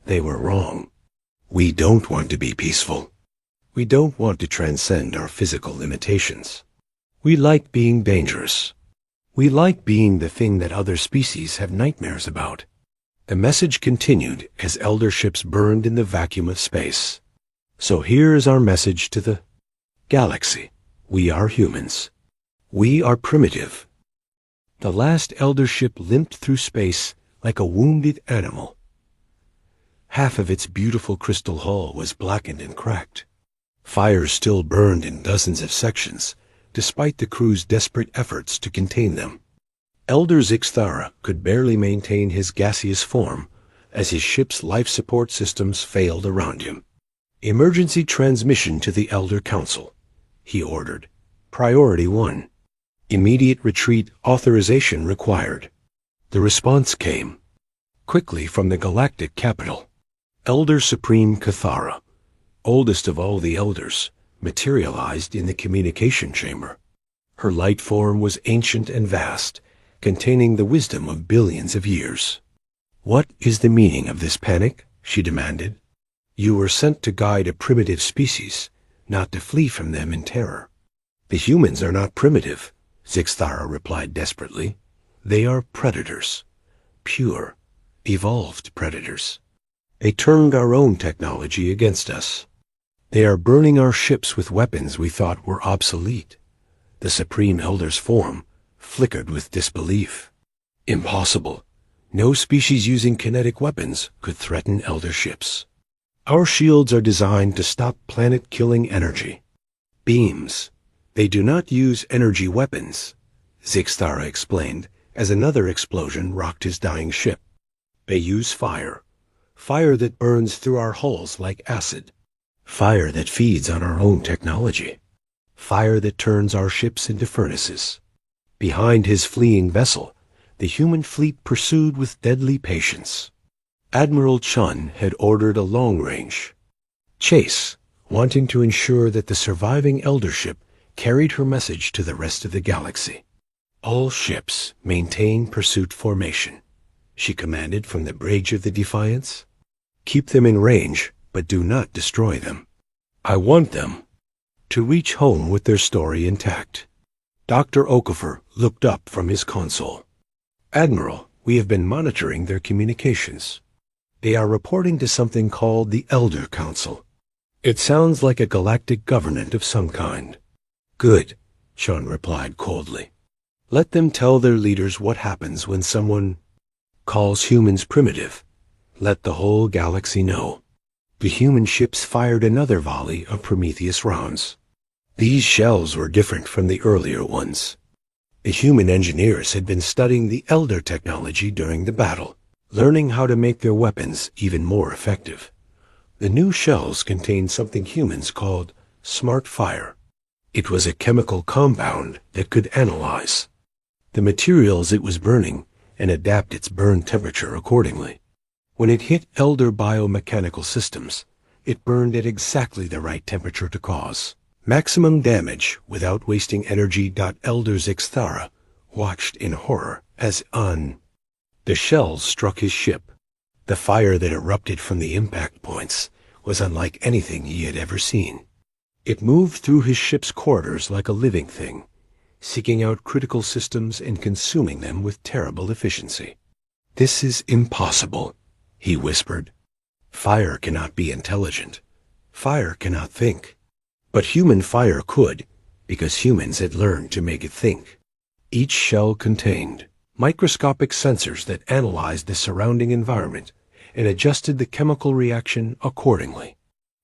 They were wrong. "We don't want to be peaceful. We don't want to transcend our physical limitations. We like being dangerous. We like being the thing that other species have nightmares about." The message continued as elder ships burned in the vacuum of space. "So here is our message to the galaxy. We are humans. We are primitive." The last elder ship limped through space like a wounded animal. Half of its beautiful crystal hull was blackened and cracked. Fires still burned in dozens of sections, despite the crew's desperate efforts to contain them. Elder Zixthara could barely maintain his gaseous form as his ship's life support systems failed around him. "Emergency transmission to the Elder Council," he ordered. "Priority 1. Immediate retreat authorization required." The response came quickly from the galactic capital. Elder Supreme Cathara, oldest of all the elders, materialized in the communication chamber. Her light form was ancient and vast, containing the wisdom of billions of years. "What is the meaning of this panic?" she demanded. "You were sent to guide a primitive species, not to flee from them in terror." "The humans are not primitive," Zixthara replied desperately. "They are predators. Pure, evolved predators. They turned our own technology against us. They are burning our ships with weapons we thought were obsolete." The Supreme Elder's form flickered with disbelief. "Impossible. No species using kinetic weapons could threaten Elder ships. Our shields are designed to stop planet-killing energy. Beams. They do not use energy weapons," Zixthara explained as another explosion rocked his dying ship. "They use fire. Fire that burns through our hulls like acid. Fire that feeds on our own technology. Fire that turns our ships into furnaces." Behind his fleeing vessel, the human fleet pursued with deadly patience. Admiral Chun had ordered a long-range chase, wanting to ensure that the surviving Elder ship carried her message to the rest of the galaxy. "All ships maintain pursuit formation," she commanded from the bridge of the Defiance. "Keep them in range, but do not destroy them. I want them to reach home with their story intact." Dr. Okafor looked up from his console. "Admiral, we have been monitoring their communications. They are reporting to something called the Elder Council. It sounds like a galactic government of some kind." "Good," Chun replied coldly. "Let them tell their leaders what happens when someone calls humans primitive. Let the whole galaxy know." The human ships fired another volley of Prometheus rounds. These shells were different from the earlier ones. The human engineers had been studying the Elder technology during the battle, learning how to make their weapons even more effective. The new shells contained something humans called smart fire. It was a chemical compound that could analyze the materials it was burning and adapt its burn temperature accordingly. When it hit Elder biomechanical systems, it burned at exactly the right temperature to cause maximum damage without wasting energy. Elder Zixthara watched in horror as the shells struck his ship. The fire that erupted from the impact points was unlike anything he had ever seen. It moved through his ship's corridors like a living thing, seeking out critical systems and consuming them with terrible efficiency. "This is impossible," he whispered. "Fire cannot be intelligent. Fire cannot think. But human fire could, because humans had learned to make it think." Each shell contained microscopic sensors that analyzed the surrounding environment and adjusted the chemical reaction accordingly.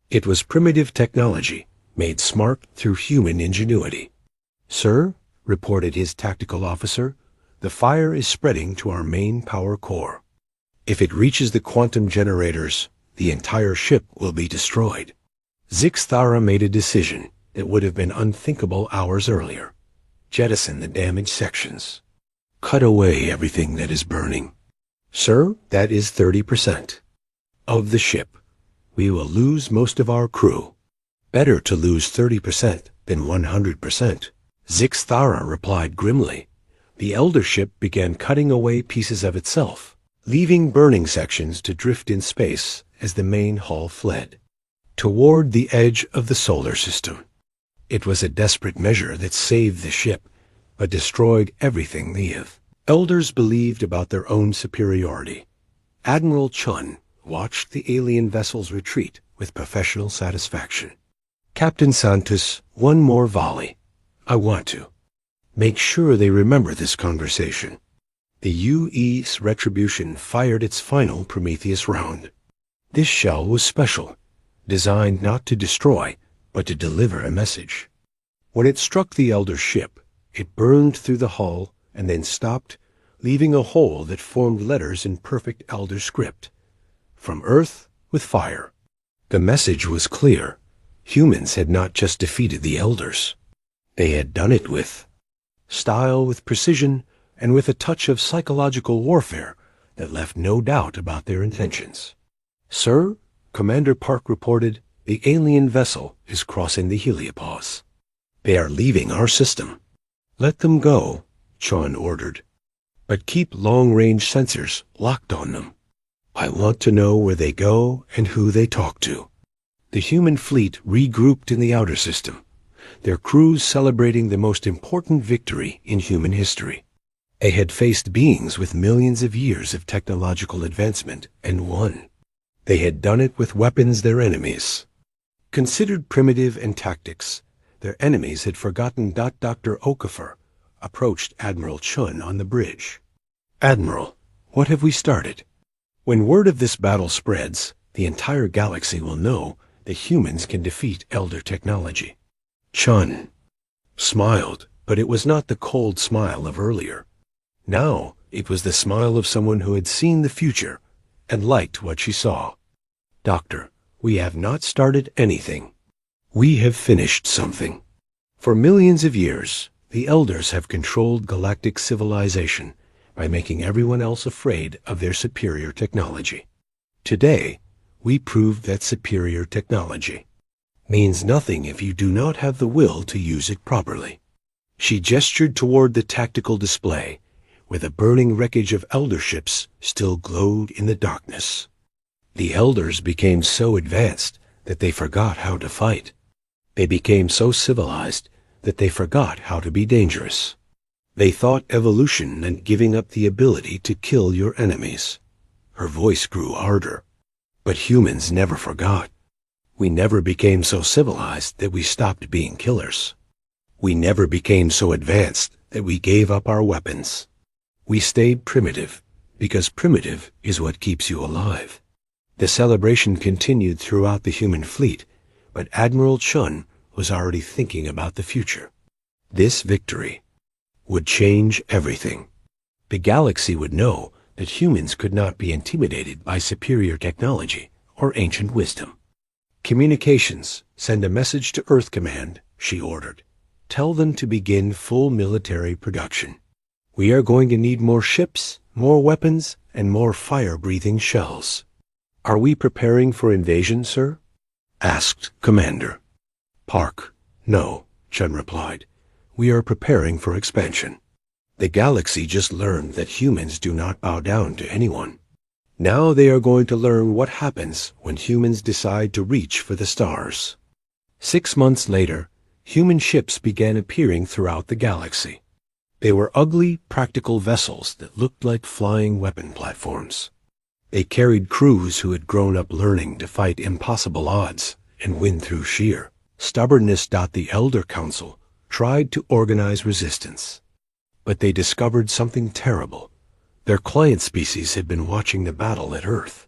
It was primitive technology, made smart through human ingenuity. "Sir," reported his tactical officer, "the fire is spreading to our main power core. If it reaches the quantum generators, the entire ship will be destroyed." Zixthara made a decision that would have been unthinkable hours earlier. Jettison the damaged sections. Cut away everything that is burning. "Sir, that is 30% of the ship. We will lose most of our crew. Better to lose 30% than 100%. Zixthara replied grimly. The Elder ship began cutting away pieces of itself, leaving burning sections to drift in space as the main hull fled toward the edge of the solar system. It was a desperate measure that saved the ship, but destroyed everything the Elders believed about their own superiority. Admiral Chun watched the alien vessels retreat with professional satisfaction. "Captain Santos, one more volley. I want to make sure they remember this conversation." The UE's Retribution fired its final Prometheus round. This shell was special, designed not to destroy, but to deliver a message. When it struck the Elder ship, it burned through the hull and then stopped leaving a hole that formed letters in perfect Elder script. From Earth with fire. The message was clear. Humans had not just defeated the Elders. They had done it with style, with precision, and with a touch of psychological warfare that left no doubt about their intentions. "Sir," Commander Park reported, "the alien vessel is crossing the heliopause. They are leaving our system." "Let them go," Chun ordered. "But keep long-range sensors locked on them. I want to know where they go and who they talk to." The human fleet regrouped in the outer system, their crews celebrating the most important victory in human history. They had faced beings with millions of years of technological advancement and won. They had done it with weapons their enemies considered primitive and tactics. Their enemies had forgotten. Dr. Okafor approached Admiral Chun on the bridge. "Admiral, what have we started?" "When word of this battle spreads, the entire galaxy will know that humans can defeat Elder technology." Chun smiled, but it was not the cold smile of earlier. Now it was the smile of someone who had seen the future and liked what she saw. "Doctor, we have not started anything. We have finished something. For millions of years, the Elders have controlled galactic civilization by making everyone else afraid of their superior technology. Today, we proved that superior technology means nothing if you do not have the will to use it properly." She gestured toward the tactical display, where the burning wreckage of Elder ships still glowed in the darkness. The Elders became so advanced that they forgot how to fight. They became so civilized that they forgot how to be dangerous. They thought evolution meant giving up the ability to kill your enemies. Her voice grew harder. But humans never forgot. We never became so civilized that we stopped being killers. We never became so advanced that we gave up our weapons. We stayed primitive, because primitive is what keeps you alive. The celebration continued throughout the human fleet, but Admiral Chun was already thinking about the future. This victory would change everything. The galaxy would know that humans could not be intimidated by superior technology or ancient wisdom. "Communications, send a message to Earth Command," she ordered. "Tell them to begin full military production. We are going to need more ships, more weapons, and more fire-breathing shells." "Are we preparing for invasion, sir?" asked Commander Park. "No," Chun replied. "We are preparing for expansion. The galaxy just learned that humans do not bow down to anyone. Now they are going to learn what happens when humans decide to reach for the stars." 6 months later, human ships began appearing throughout the galaxy. They were ugly, practical vessels that looked like flying weapon platforms. They carried crews who had grown up learning to fight impossible odds and win through sheer stubbornness. The Elder Council tried to organize resistance, but they discovered something terrible. Their client species had been watching the battle at Earth.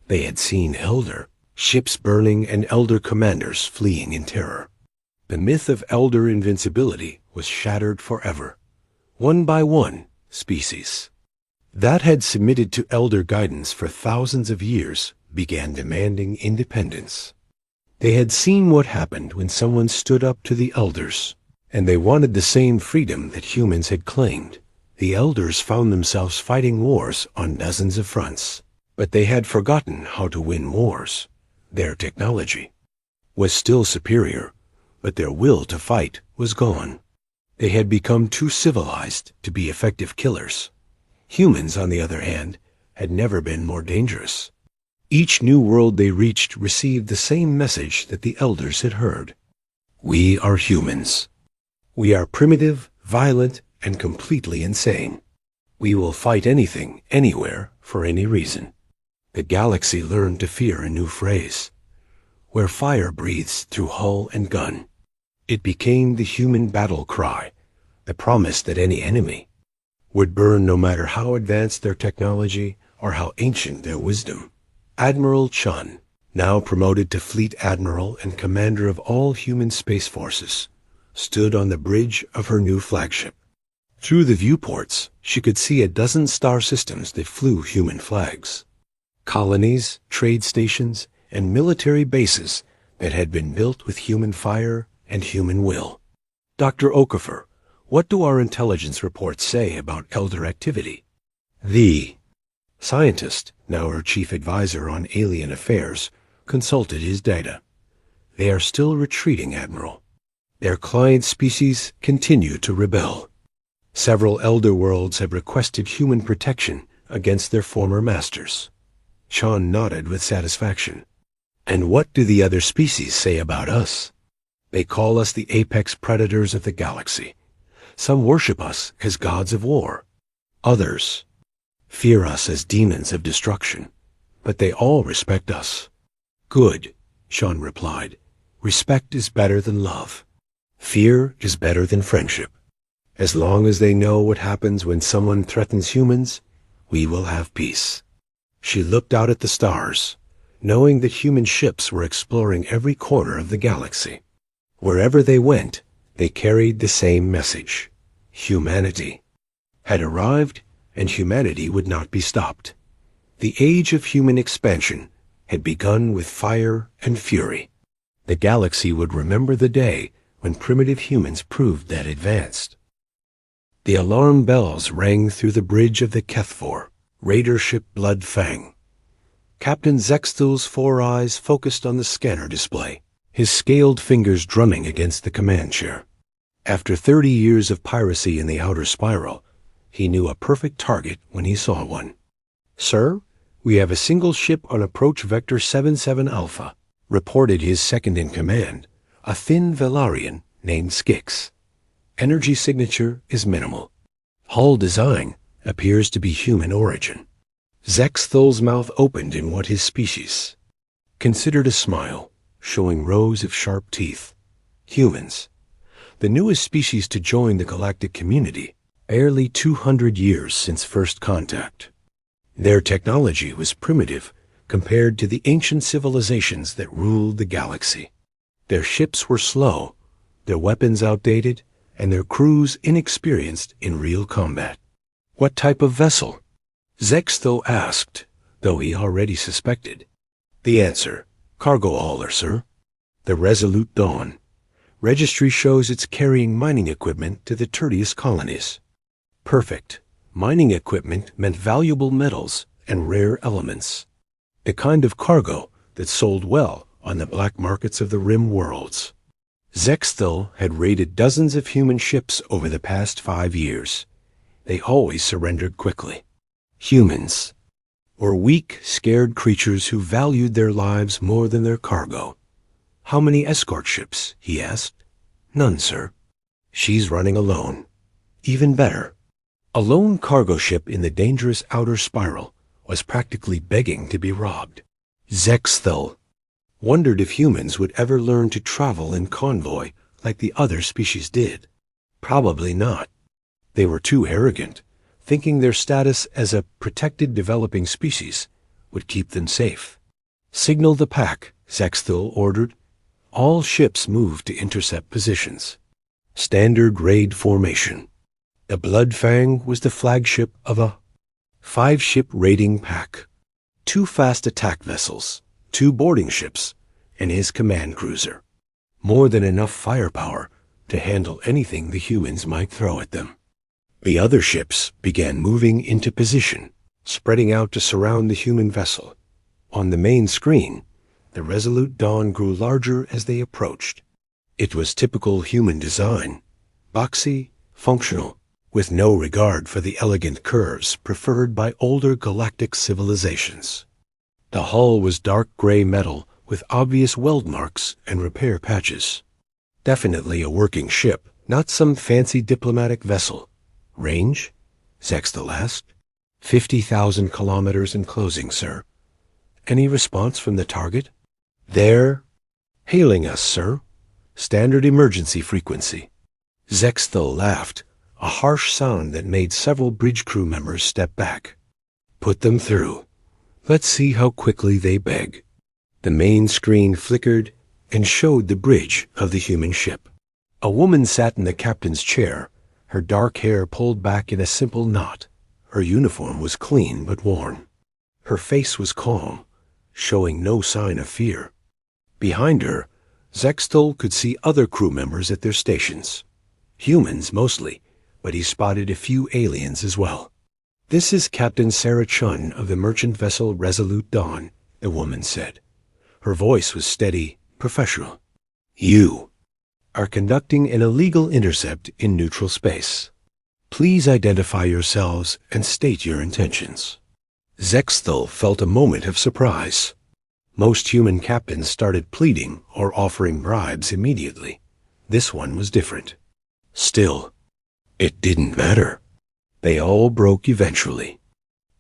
They had seen Elder ships burning and Elder commanders fleeing in terror. The myth of Elder invincibility was shattered forever. One by one, species that had submitted to Elder guidance for thousands of years began demanding independence. They had seen what happened when someone stood up to the Elders, and they wanted the same freedom that humans had claimed. The Elders found themselves fighting wars on dozens of fronts, but they had forgotten how to win wars. Their technology was still superior, but their will to fight was gone. They had become too civilized to be effective killers. Humans, on the other hand, had never been more dangerous. Each new world they reached received the same message that the Elders had heard. "We are humans. We are primitive, violent, and completely insane. We will fight anything, anywhere, for any reason." The galaxy learned to fear a new phrase, where fire breathes through hull and gun. It became the human battle cry, the promise that any enemy would burn no matter how advanced their technology or how ancient their wisdom. Admiral Chun, now promoted to Fleet Admiral and commander of all human space forces, stood on the bridge of her new flagship. Through the viewports, she could see a dozen star systems that flew human flags. Colonies, trade stations, and military bases that had been built with human fire and human will. Dr. Okafor, what do our intelligence reports say about Elder activity? The scientist, now her chief advisor on alien affairs, consulted his data. They are still retreating, Admiral. Their client species continue to rebel. Several Elder worlds have requested human protection against their former masters. Sean nodded with satisfaction. And what do the other species say about us? They call us the apex predators of the galaxy. Some worship us as gods of war. Others fear us as demons of destruction. But they all respect us. Good, Sean replied. Respect is better than love. Fear is better than friendship. As long as they know what happens when someone threatens humans, we will have peace. She looked out at the stars, knowing that human ships were exploring every corner of the galaxy. Wherever they went, they carried the same message. Humanity had arrived, and humanity would not be stopped. The age of human expansion had begun with fire and fury. The galaxy would remember the day when primitive humans proved that advanced. The alarm bells rang through the bridge of the Kethfor, raider ship Blood Fang. Captain Zextel's 4 eyes focused on the scanner display, his scaled fingers drumming against the command chair. After 30 years of piracy in the outer spiral, he knew a perfect target when he saw one. Sir, we have a single ship on approach vector 77 Alpha, reported his second-in-command, a thin Velaryon named Skix. Energy signature is minimal. Hull design appears to be human origin. Zexthel's mouth opened in what his species considered a smile, showing rows of sharp teeth. Humans, the newest species to join the galactic community, barely 200 years since first contact. Their technology was primitive compared to the ancient civilizations that ruled the galaxy. Their ships were slow, their weapons outdated, and their crews inexperienced in real combat. What type of vessel? Zextel asked, though he already suspected. The answer, cargo hauler, sir. The Resolute Dawn. Registry shows it's carrying mining equipment to the Tertius colonies. Perfect. Mining equipment meant valuable metals and rare elements. The kind of cargo that sold well on the black markets of the Rim worlds. Zextel had raided dozens of human ships over the past 5 years. They always surrendered quickly. Humans were weak, scared creatures who valued their lives more than their cargo. How many escort ships? He asked. None, sir. She's running alone. Even better. A lone cargo ship in the dangerous outer spiral was practically begging to be robbed. Zextel wondered if humans would ever learn to travel in convoy like the other species did. Probably not. They were too arrogant, thinking their status as a protected developing species would keep them safe. Signal the pack, Zextel ordered. All ships moved to intercept positions. Standard raid formation. The Blood Fang was the flagship of a 5-ship raiding pack. 2 fast attack vessels, 2 boarding ships, and his command cruiser. More than enough firepower to handle anything the humans might throw at them. The other ships began moving into position, spreading out to surround the human vessel. On the main screen, the Resolute Dawn grew larger as they approached. It was typical human design, boxy, functional, with no regard for the elegant curves preferred by older galactic civilizations. The hull was dark gray metal with obvious weld marks and repair patches. Definitely a working ship, not some fancy diplomatic vessel. Range? Zextel asked. 50,000 kilometers in closing, sir. Any response from the target? They're hailing us, sir. Standard emergency frequency. Zextel laughed, a harsh sound that made several bridge crew members step back. Put them through. Let's see how quickly they beg. The main screen flickered and showed the bridge of the human ship. A woman sat in the captain's chair, her dark hair pulled back in a simple knot. Her uniform was clean but worn. Her face was calm, showing no sign of fear. Behind her, Zextel could see other crew members at their stations. Humans mostly, but he spotted a few aliens as well. "This is Captain Sarah Chun of the merchant vessel Resolute Dawn," the woman said. Her voice was steady, professional. "You are conducting an illegal intercept in neutral space. Please identify yourselves and state your intentions." Zextel felt a moment of surprise. Most human captains started pleading or offering bribes immediately. This one was different. Still, it didn't matter. They all broke eventually.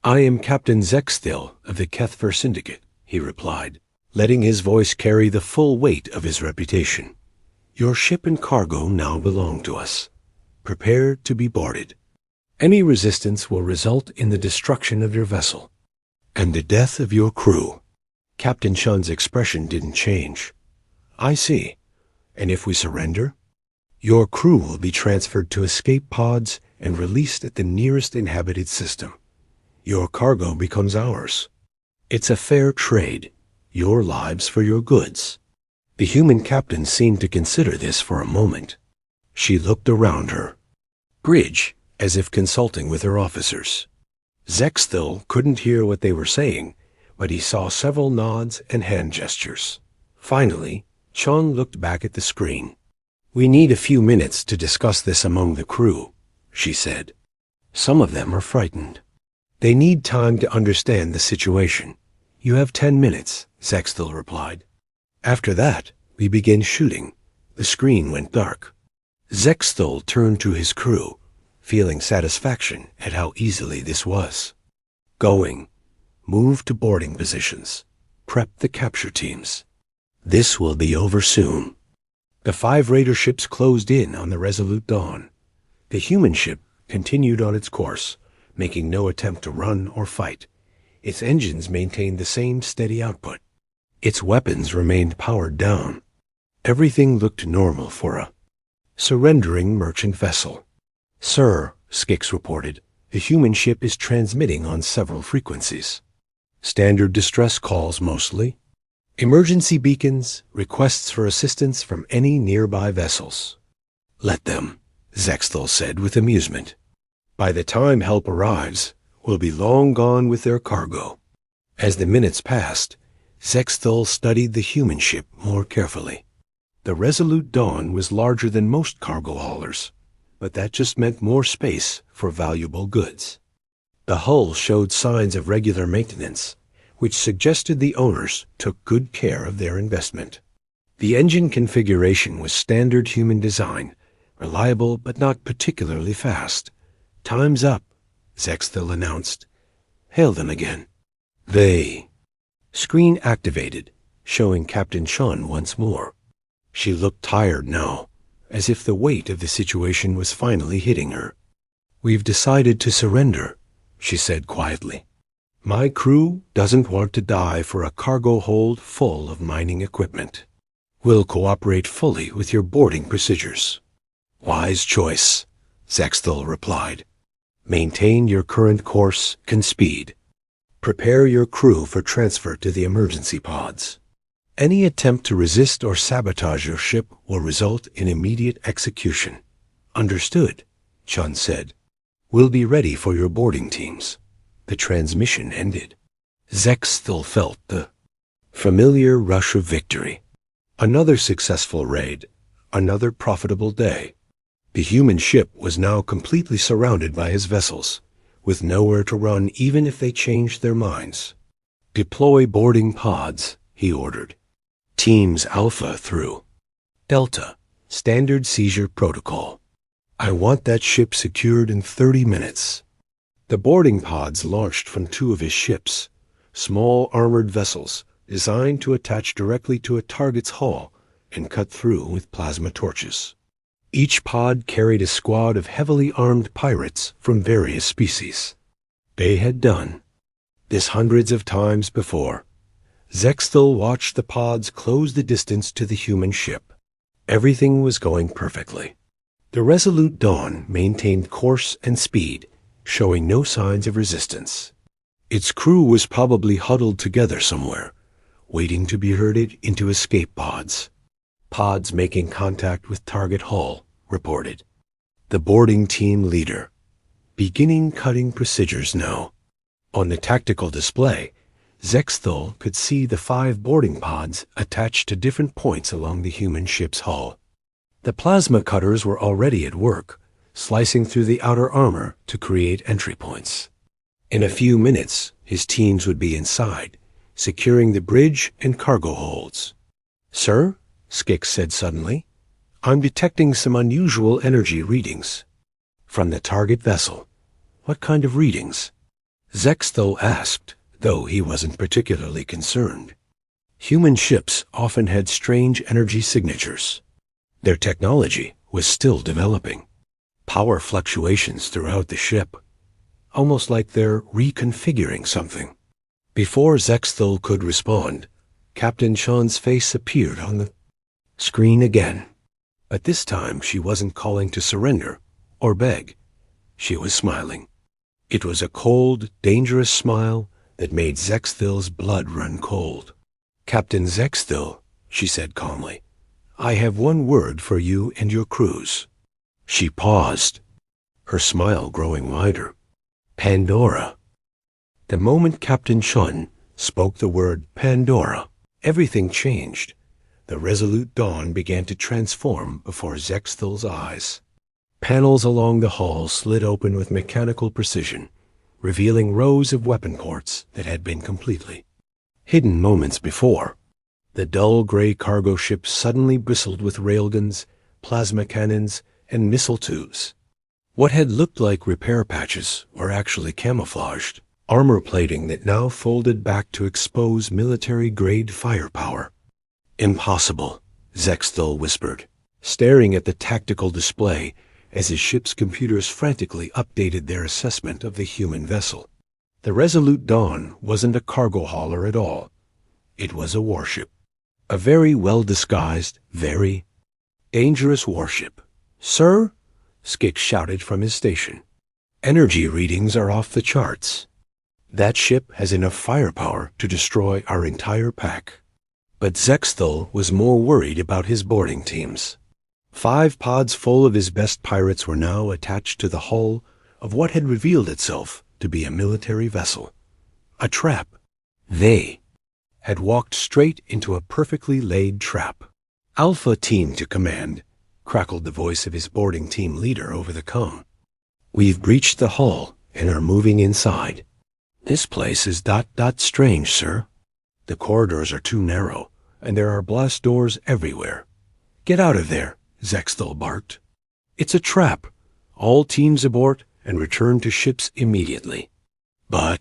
"I am Captain Zextel of the Kethver Syndicate," he replied, letting his voice carry the full weight of his reputation. "Your ship and cargo now belong to us. Prepare to be boarded. Any resistance will result in the destruction of your vessel and the death of your crew." Captain Chun's expression didn't change. "I see. And if we surrender? Your crew will be transferred to escape pods and released at the nearest inhabited system. Your cargo becomes ours. It's a fair trade, your lives for your goods." The human captain seemed to consider this for a moment. She looked around her. Bridge, as if consulting with her officers. Zextel couldn't hear what they were saying, but he saw several nods and hand gestures. Finally, Chun looked back at the screen. "We need a few minutes to discuss this among the crew," she said. "Some of them are frightened. They need time to understand the situation." "You have 10 minutes, Zextel replied. "After that, we begin shooting." The screen went dark. Zextel turned to his crew, feeling satisfaction at how easily this was. "Going. Move to boarding positions. Prep the capture teams. This will be over soon." The 5 raider ships closed in on the Resolute Dawn. The human ship continued on its course, making no attempt to run or fight. Its engines maintained the same steady output. Its weapons remained powered down. Everything looked normal for a surrendering merchant vessel. "Sir," Skix reported, "the human ship is transmitting on several frequencies. Standard distress calls mostly. Emergency beacons, requests for assistance from any nearby vessels." "Let them," Zextel said with amusement. "By the time help arrives, we'll be long gone with their cargo." As the minutes passed, Zextel studied the human ship more carefully. The Resolute Dawn was larger than most cargo haulers, but that just meant more space for valuable goods. The hull showed signs of regular maintenance, which suggested the owners took good care of their investment. The engine configuration was standard human design, reliable but not particularly fast. "Time's up," Zextel announced. "Hail them again." They. Screen activated, showing Captain Chun once more. She looked tired now, as if the weight of the situation was finally hitting her. "We've decided to surrender," she said quietly. "My crew doesn't want to die for a cargo hold full of mining equipment. We'll cooperate fully with your boarding procedures." "Wise choice," Zextel replied. "Maintain your current course and speed. Prepare your crew for transfer to the emergency pods. Any attempt to resist or sabotage your ship will result in immediate execution." "Understood," Chun said. "We'll be ready for your boarding teams." The transmission ended. Zextel felt the familiar rush of victory. Another successful raid, another profitable day. The human ship was now completely surrounded by his vessels, with nowhere to run even if they changed their minds. "Deploy boarding pods," he ordered. Teams Alpha through. Delta, Standard Seizure Protocol. "I want that ship secured in 30 minutes. The boarding pods launched from 2 of his ships, small armored vessels designed to attach directly to a target's hull and cut through with plasma torches. Each pod carried a squad of heavily armed pirates from various species. They had done this hundreds of times before. Zextel watched the pods close the distance to the human ship. Everything was going perfectly. The Resolute Dawn maintained course and speed, showing no signs of resistance. Its crew was probably huddled together somewhere, waiting to be herded into escape pods. Pods making contact with target hull, reported. The boarding team leader. Beginning cutting procedures now. On the tactical display, Zexthul could see the 5 boarding pods attached to different points along the human ship's hull. The plasma cutters were already at work, slicing through the outer armor to create entry points. In a few minutes, his teams would be inside, securing the bridge and cargo holds. "Sir," Skix said suddenly, "I'm detecting some unusual energy readings." "From the target vessel. What kind of readings?" Zexthul asked, though he wasn't particularly concerned. Human ships often had strange energy signatures. Their technology was still developing. Power fluctuations throughout the ship, almost like they're reconfiguring something. Before Zexthul could respond, Captain Sean's face appeared on the screen again. But this time she wasn't calling to surrender or beg. She was smiling. It was a cold, dangerous smile that made Zexthul's blood run cold. "Captain Zexthul," she said calmly, "I have one word for you and your crews." She paused, her smile growing wider. "Pandora." The moment Captain Chun spoke the word Pandora, everything changed. The Resolute Dawn began to transform before Zexthul's eyes. Panels along the hull slid open with mechanical precision, revealing rows of weapon ports that had been completely hidden moments before. The dull gray cargo ship suddenly bristled with railguns, plasma cannons, and missile tubes. What had looked like repair patches were actually camouflaged armor plating that now folded back to expose military-grade firepower. "Impossible," Zexthul whispered, staring at the tactical display as his ship's computers frantically updated their assessment of the human vessel. The Resolute Dawn wasn't a cargo hauler at all. It was a warship. A very well-disguised, very dangerous warship. "Sir?" Skix shouted from his station. "Energy readings are off the charts. That ship has enough firepower to destroy our entire pack." But Zexthul was more worried about his boarding teams. 5 pods full of his best pirates were now attached to the hull of what had revealed itself to be a military vessel. A trap. They had walked straight into a perfectly laid trap. "Alpha team to command," crackled the voice of his boarding team leader over the comm. "We've breached the hull and are moving inside. This place is strange, sir. The corridors are too narrow, and there are blast doors everywhere." "Get out of there," Zexthul barked. "It's a trap. All teams abort and return to ships immediately." But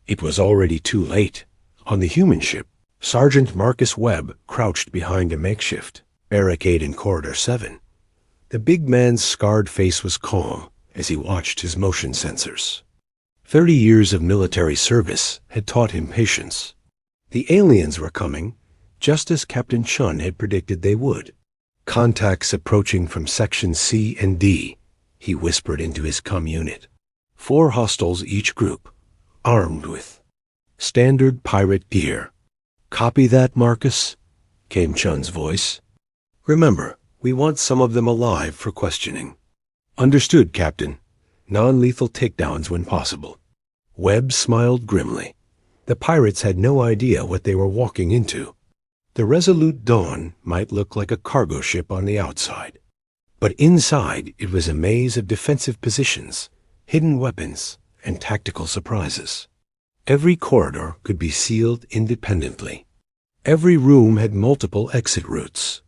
it was already too late. On the human ship, Sergeant Marcus Webb crouched behind a makeshift barricade in Corridor 7. The big man's scarred face was calm as he watched his motion sensors. 30 years of military service had taught him patience. The aliens were coming, just as Captain Chun had predicted they would. "Contacts approaching from Section C and D," he whispered into his comm unit. 4 hostiles each group, armed with standard pirate gear. "Copy that, Marcus?" came Chun's voice. "Remember, we want some of them alive for questioning." "Understood, Captain. Non-lethal takedowns when possible." Webb smiled grimly. The pirates had no idea what they were walking into. The Resolute Dawn might look like a cargo ship on the outside, but inside it was a maze of defensive positions, hidden weapons, and tactical surprises. Every corridor could be sealed independently. Every room had multiple exit routes.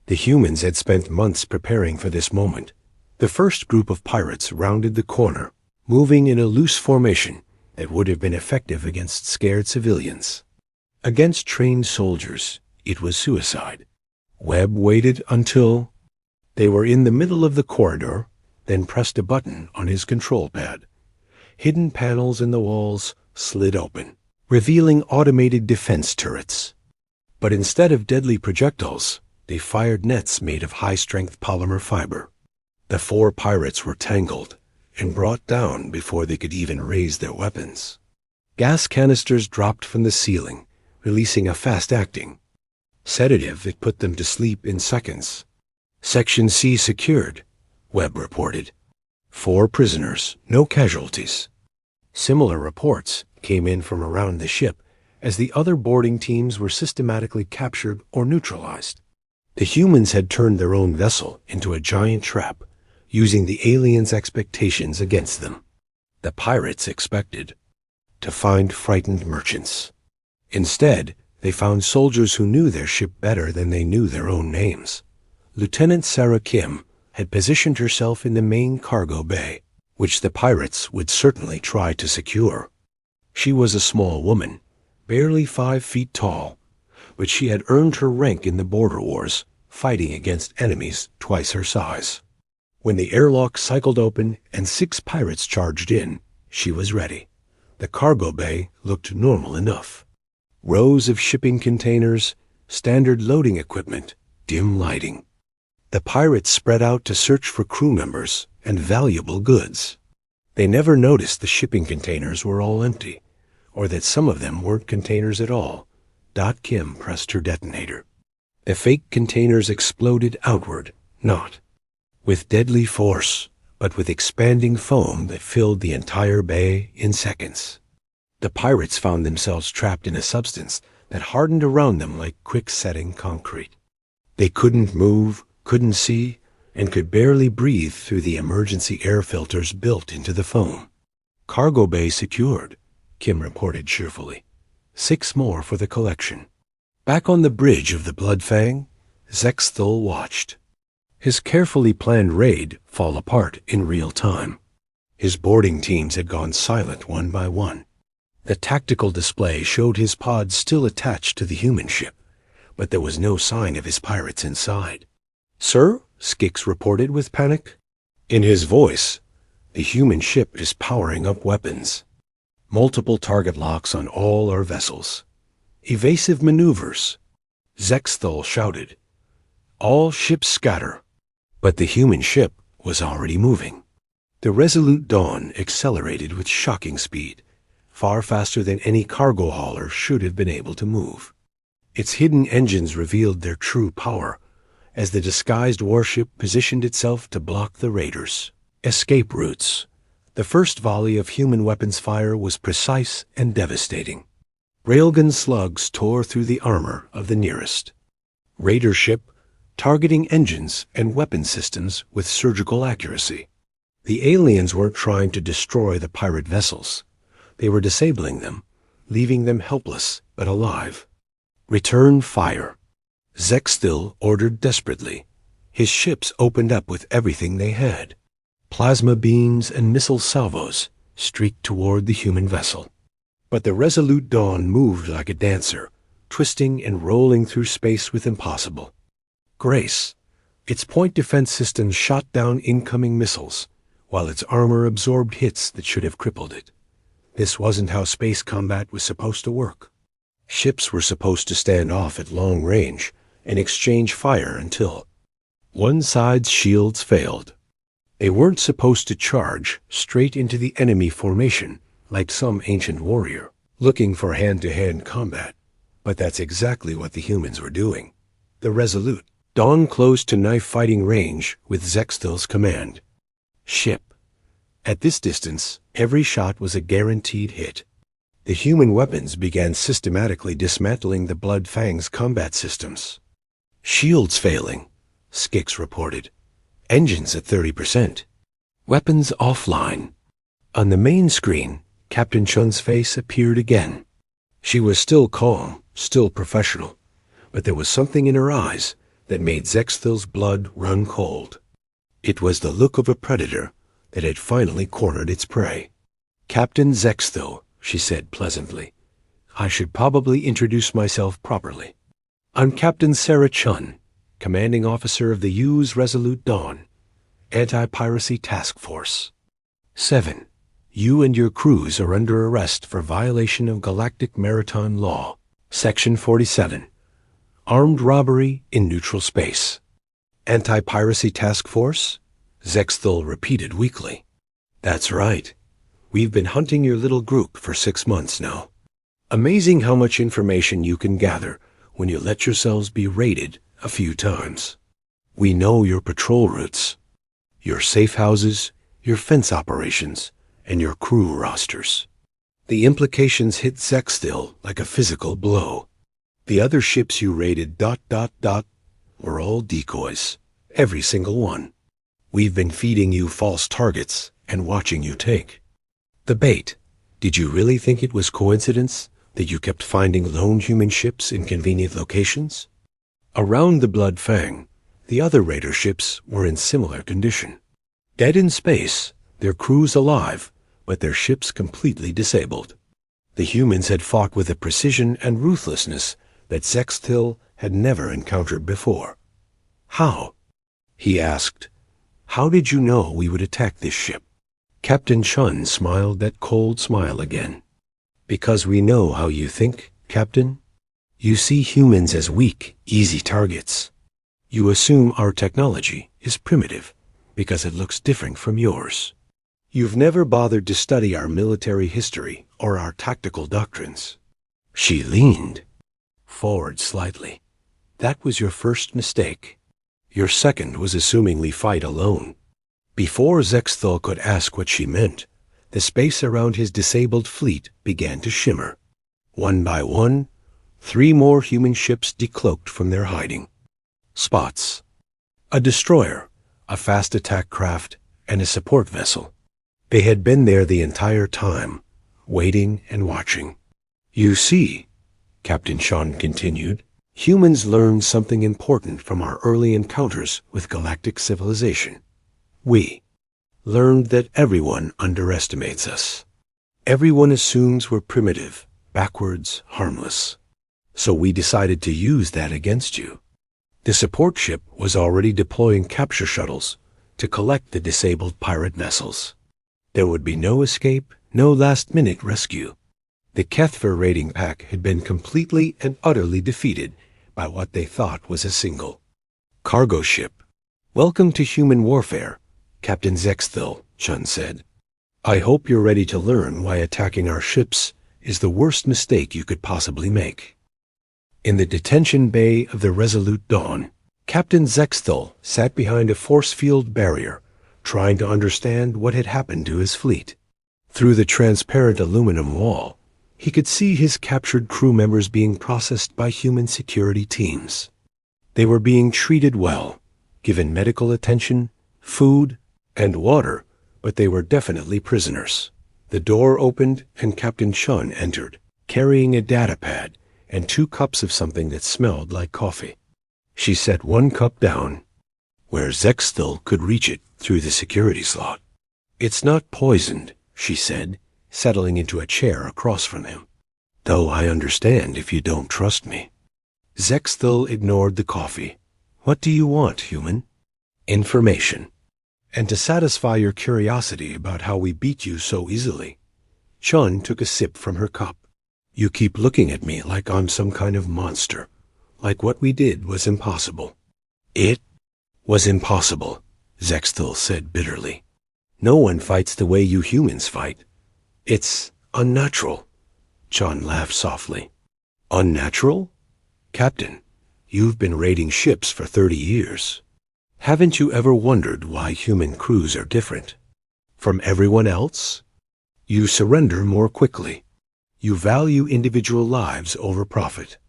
The humans had spent months preparing for this moment. The first group of pirates rounded the corner, moving in a loose formation that would have been effective against scared civilians. Against trained soldiers, it was suicide. Webb waited until they were in the middle of the corridor, then pressed a button on his control pad. Hidden panels in the walls slid open, revealing automated defense turrets. But instead of deadly projectiles, they fired nets made of high-strength polymer fiber. The 4 pirates were tangled and brought down before they could even raise their weapons. Gas canisters dropped from the ceiling, releasing a fast-acting sedative that put them to sleep in seconds. Section C secured, Webb reported. 4 prisoners, no casualties. Similar reports came in from around the ship as the other boarding teams were systematically captured or neutralized. The humans had turned their own vessel into a giant trap, using the aliens' expectations against them. The pirates expected to find frightened merchants. Instead, they found soldiers who knew their ship better than they knew their own names. Lieutenant Sarah Kim had positioned herself in the main cargo bay, which the pirates would certainly try to secure. She was a small woman, barely 5 feet tall, but she had earned her rank in the border wars, fighting against enemies twice her size. When the airlock cycled open and 6 pirates charged in, she was ready. The cargo bay looked normal enough. Rows of shipping containers, standard loading equipment, dim lighting. The pirates spread out to search for crew members and valuable goods. They never noticed the shipping containers were all empty, or that some of them weren't containers at all. Kim pressed her detonator. The fake containers exploded outward, not with deadly force, but with expanding foam that filled the entire bay in seconds. The pirates found themselves trapped in a substance that hardened around them like quick-setting concrete. They couldn't move, couldn't see, and could barely breathe through the emergency air filters built into the foam. Cargo bay secured, Kim reported cheerfully. 6 more for the collection. Back on the bridge of the Bloodfang, Zexthal watched his carefully planned raid fall apart in real time. His boarding teams had gone silent one by one. The tactical display showed his pod still attached to the human ship, but there was no sign of his pirates inside. "Sir?" Skix reported with panic. In his voice, "The human ship is powering up weapons. Multiple target locks on all our vessels. Evasive maneuvers." Zexthal shouted, "All ships scatter." But the human ship was already moving. The Resolute Dawn accelerated with shocking speed, far faster than any cargo hauler should have been able to move. Its hidden engines revealed their true power as the disguised warship positioned itself to block the raiders' escape routes. The first volley of human weapons fire was precise and devastating. Railgun slugs tore through the armor of the nearest raider ship, targeting engines and weapon systems with surgical accuracy. The aliens weren't trying to destroy the pirate vessels. They were disabling them, leaving them helpless but alive. "Return fire," Zexthal ordered desperately. His ships opened up with everything they had. Plasma beams and missile salvos streaked toward the human vessel. But the Resolute Dawn moved like a dancer, twisting and rolling through space with impossible grace. Its point defense systems shot down incoming missiles, while its armor absorbed hits that should have crippled it. This wasn't how space combat was supposed to work. Ships were supposed to stand off at long range and exchange fire until one side's shields failed. They weren't supposed to charge straight into the enemy formation like some ancient warrior looking for hand-to-hand combat. But that's exactly what the humans were doing. The Resolute Dawn close to knife-fighting range with Zexthal's command. Ship. At this distance, every shot was a guaranteed hit. The human weapons began systematically dismantling the Bloodfang's combat systems. "Shields failing," Skix reported. "Engines at 30%. Weapons offline." On the main screen, Captain Chun's face appeared again. She was still calm, still professional, but there was something in her eyes that made Zexthal's blood run cold. It was the look of a predator that had finally cornered its prey. "Captain Zexthal," she said pleasantly. "I should probably introduce myself properly. I'm Captain Sarah Chun, commanding officer of the U.S. Resolute Dawn, Anti-Piracy Task Force. 7. You and your crews are under arrest for violation of Galactic Maritime Law, Section 47. Armed robbery in neutral space. Anti-Piracy Task Force? Zexthul repeated weakly. That's right. We've been hunting your little group for 6 months now. Amazing how much information you can gather when you let yourselves be raided a few times. We know your patrol routes, your safe houses, your fence operations, and your crew rosters. The implications hit Zexthul like a physical blow. The other ships you raided ... were all decoys, every single one. We've been feeding you false targets and watching you take. The bait. Did you really think it was coincidence that you kept finding lone human ships in convenient locations? Around the Blood Fang, the other raider ships were in similar condition. Dead in space, their crews alive, but their ships completely disabled. The humans had fought with a precision and ruthlessness that Zexthul had never encountered before. How? He asked. How did you know we would attack this ship? Captain Chun smiled that cold smile again. Because we know how you think, Captain. You see humans as weak, easy targets. You assume our technology is primitive because it looks different from yours. You've never bothered to study our military history or our tactical doctrines. She leaned forward slightly. That was your first mistake. Your second was assuming we fight alone. Before Zexthul could ask what she meant, the space around his disabled fleet began to shimmer. One by one, 3 more human ships decloaked from their hiding. Spots. A destroyer, a fast attack craft, and a support vessel. They had been there the entire time, waiting and watching. You see, Captain Sean continued, humans learned something important from our early encounters with galactic civilization. We learned that everyone underestimates us. Everyone assumes we're primitive, backwards, harmless. So we decided to use that against you. The support ship was already deploying capture shuttles to collect the disabled pirate vessels. There would be no escape, no last-minute rescue. The Kethver raiding pack had been completely and utterly defeated by what they thought was a single cargo ship. Welcome to human warfare, Captain Zexthul, Chun said. I hope you're ready to learn why attacking our ships is the worst mistake you could possibly make. In the detention bay of the Resolute Dawn, Captain Zexthul sat behind a force field barrier, trying to understand what had happened to his fleet. Through the transparent aluminum wall, he could see his captured crew members being processed by human security teams. They were being treated well, given medical attention, food, and water, but they were definitely prisoners. The door opened and Captain Chun entered, carrying a data pad and 2 cups of something that smelled like coffee. She set 1 cup down, where Zexthul could reach it through the security slot. It's not poisoned, she said, settling into a chair across from him. Though I understand if you don't trust me. Zexthul ignored the coffee. What do you want, human? Information. And to satisfy your curiosity about how we beat you so easily. Chun took a sip from her cup. You keep looking at me like I'm some kind of monster, like what we did was impossible. It was impossible, Zexthul said bitterly. No one fights the way you humans fight. It's unnatural. Chun laughed softly. Unnatural? Captain, you've been raiding ships for 30 years. Haven't you ever wondered why human crews are different from everyone else? You surrender more quickly. You value individual lives over profit.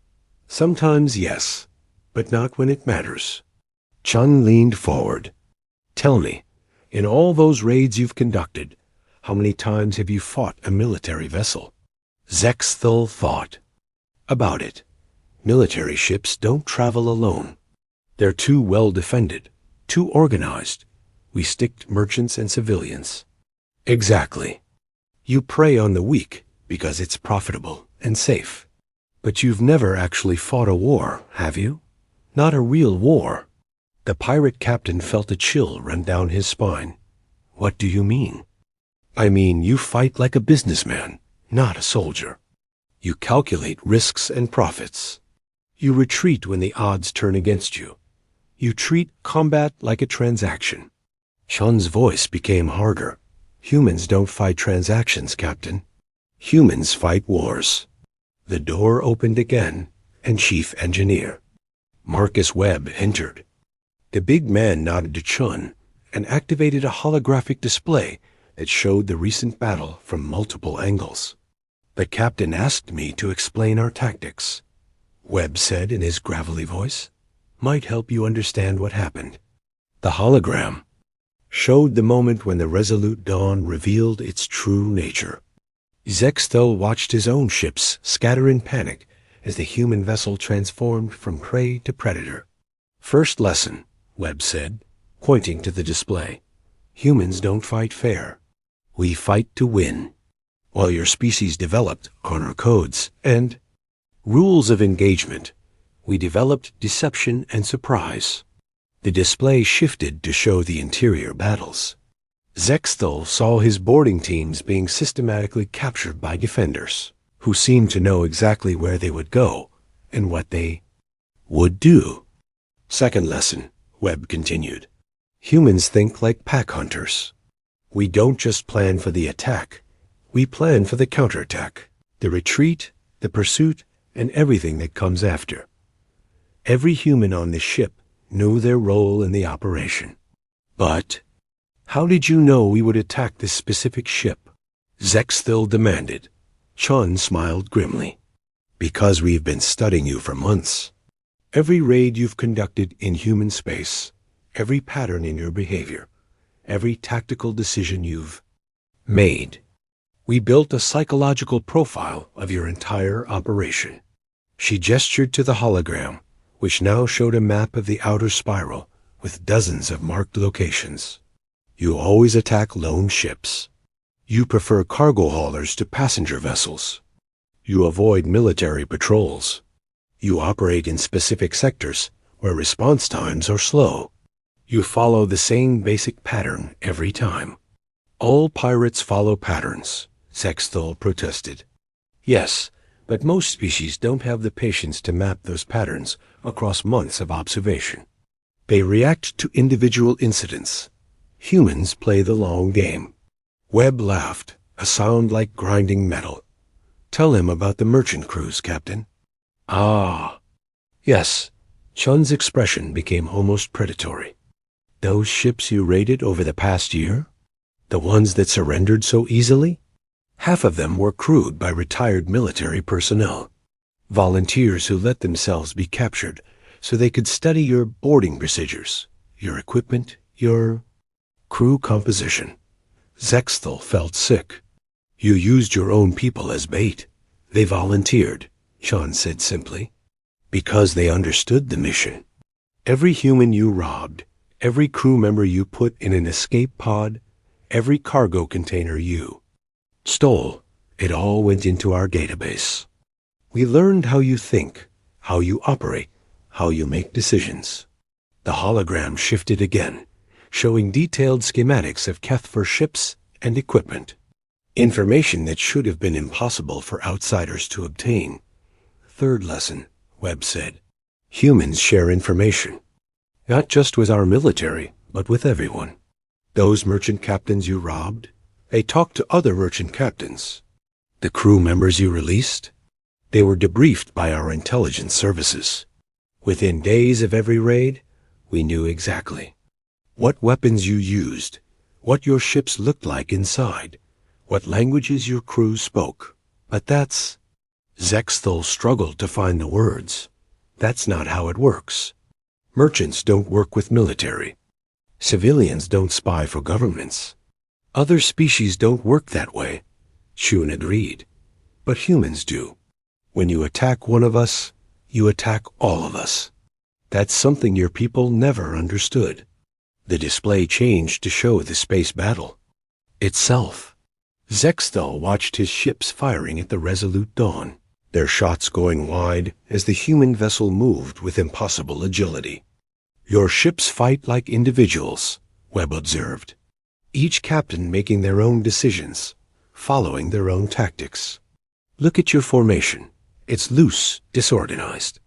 Sometimes, yes, but not when it matters. Chun leaned forward. Tell me, in all those raids you've conducted, how many times have you fought a military vessel? Zexthul thought about it. Military ships don't travel alone. They're too well defended, too organized. We stick to merchants and civilians. Exactly. You prey on the weak because it's profitable and safe. But you've never actually fought a war, have you? Not a real war. The pirate captain felt a chill run down his spine. What do you mean? I mean, you fight like a businessman, not a soldier. You calculate risks and profits. You retreat when the odds turn against you. You treat combat like a transaction. Chun's voice became harder. Humans don't fight transactions, Captain. Humans fight wars. The door opened again, and Chief Engineer Marcus Webb entered. The big man nodded to Chun and activated a holographic display that showed the recent battle from multiple angles. The captain asked me to explain our tactics, Webb said in his gravelly voice. Might help you understand what happened. The hologram showed the moment when the Resolute Dawn revealed its true nature. Zexthel watched his own ships scatter in panic as the human vessel transformed from prey to predator. First lesson, Webb said, pointing to the display. Humans don't fight fair. We fight to win. While your species developed honor codes and rules of engagement, we developed deception and surprise. The display shifted to show the interior battles. Zexthel saw his boarding teams being systematically captured by defenders, who seemed to know exactly where they would go and what they would do. Second lesson, Webb continued. Humans think like pack hunters. We don't just plan for the attack. We plan for the counterattack, the retreat, the pursuit, and everything that comes after. Every human on this ship knew their role in the operation. But how did you know we would attack this specific ship? Zexthel demanded. Chun smiled grimly. Because we've been studying you for months. Every raid you've conducted in human space, every pattern in your behavior, every tactical decision you've made. We built a psychological profile of your entire operation. She gestured to the hologram, which now showed a map of the outer spiral with dozens of marked locations. You always attack lone ships. You prefer cargo haulers to passenger vessels. You avoid military patrols. You operate in specific sectors where response times are slow. You follow the same basic pattern every time. All pirates follow patterns, Zexthel protested. Yes, but most species don't have the patience to map those patterns across months of observation. They react to individual incidents. Humans play the long game. Webb laughed, a sound like grinding metal. Tell him about the merchant cruise, Captain. Ah. Yes. Chun's expression became almost predatory. Those ships you raided over the past year? The ones that surrendered so easily? Half of them were crewed by retired military personnel. Volunteers who let themselves be captured so they could study your boarding procedures, your equipment, your crew composition. Zexthel felt sick. You used your own people as bait. They volunteered, Chun said simply, because they understood the mission. Every human you robbed, every crew member you put in an escape pod, every cargo container you stole, it all went into our database. We learned how you think, how you operate, how you make decisions. The hologram shifted again, showing detailed schematics of Kethfer ships and equipment. Information that should have been impossible for outsiders to obtain. Third lesson, Webb said. Humans share information. Not just with our military, but with everyone. Those merchant captains you robbed, they talked to other merchant captains. The crew members you released, they were debriefed by our intelligence services. Within days of every raid, we knew exactly what weapons you used, what your ships looked like inside, what languages your crews spoke. But that's... Zexthel struggled to find the words. That's not how it works. Merchants don't work with military. Civilians don't spy for governments. Other species don't work that way. Shun agreed. But humans do. When you attack one of us, you attack all of us. That's something your people never understood. The display changed to show the space battle itself. Zexthel watched his ships firing at the Resolute Dawn, their shots going wide as the human vessel moved with impossible agility. Your ships fight like individuals, Webb observed, each captain making their own decisions, following their own tactics. Look at your formation. It's loose, disorganized.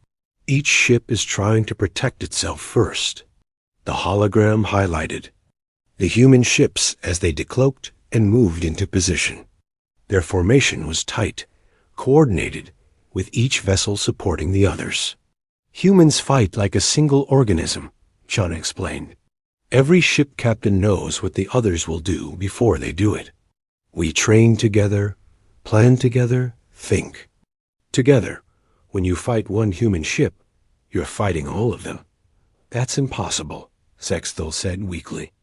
Each ship is trying to protect itself first. The hologram highlighted. the human ships as they decloaked and moved into position. Their formation was tight, coordinated, with each vessel supporting the others. Humans fight like a single organism, Chun explained. Every ship captain knows what the others will do before they do it. We train together, plan together, think. Together, when you fight one human ship, you're fighting all of them. That's impossible, Sexthel said weakly.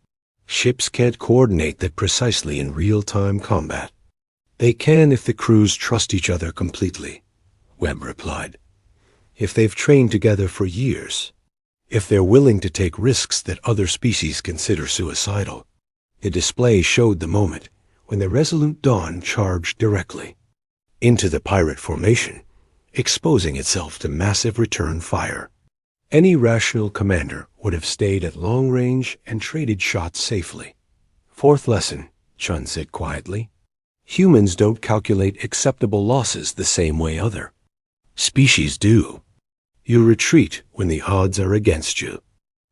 Ships can't coordinate that precisely in real-time combat. They can if the crews trust each other completely, Webb replied. If they've trained together for years. If they're willing to take risks that other species consider suicidal. The display showed the moment when the Resolute Dawn charged directly into the pirate formation, exposing itself to massive return fire. Any rational commander would have stayed at long range and traded shots safely. Fourth lesson, Chun said quietly. Humans don't calculate acceptable losses the same way other species do. You retreat when the odds are against you.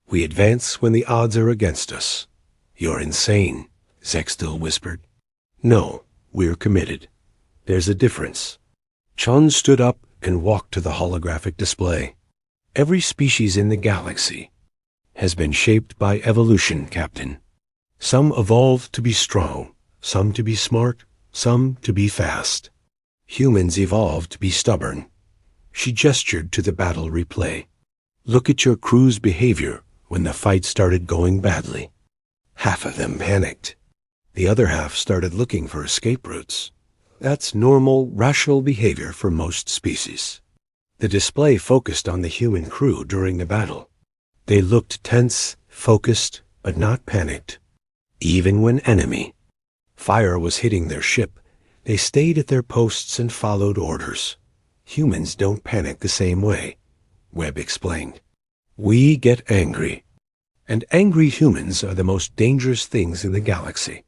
We advance when the odds are against us. You're insane, Sexthel whispered. No, we're committed. There's a difference. Chun stood up and walked to the holographic display. Every species in the galaxy has been shaped by evolution, Captain. Some evolved to be strong, some to be smart, some to be fast. Humans evolved to be stubborn. She gestured to the battle replay. Look at your crew's behavior when the fight started going badly. Half of them panicked. The other half started looking for escape routes. That's normal, rational behavior for most species. The display focused on the human crew during the battle. They looked tense, focused, but not panicked. Even when enemy fire was hitting their ship, they stayed at their posts and followed orders. Humans don't panic the same way, Webb explained. We get angry. And angry humans are the most dangerous things in the galaxy.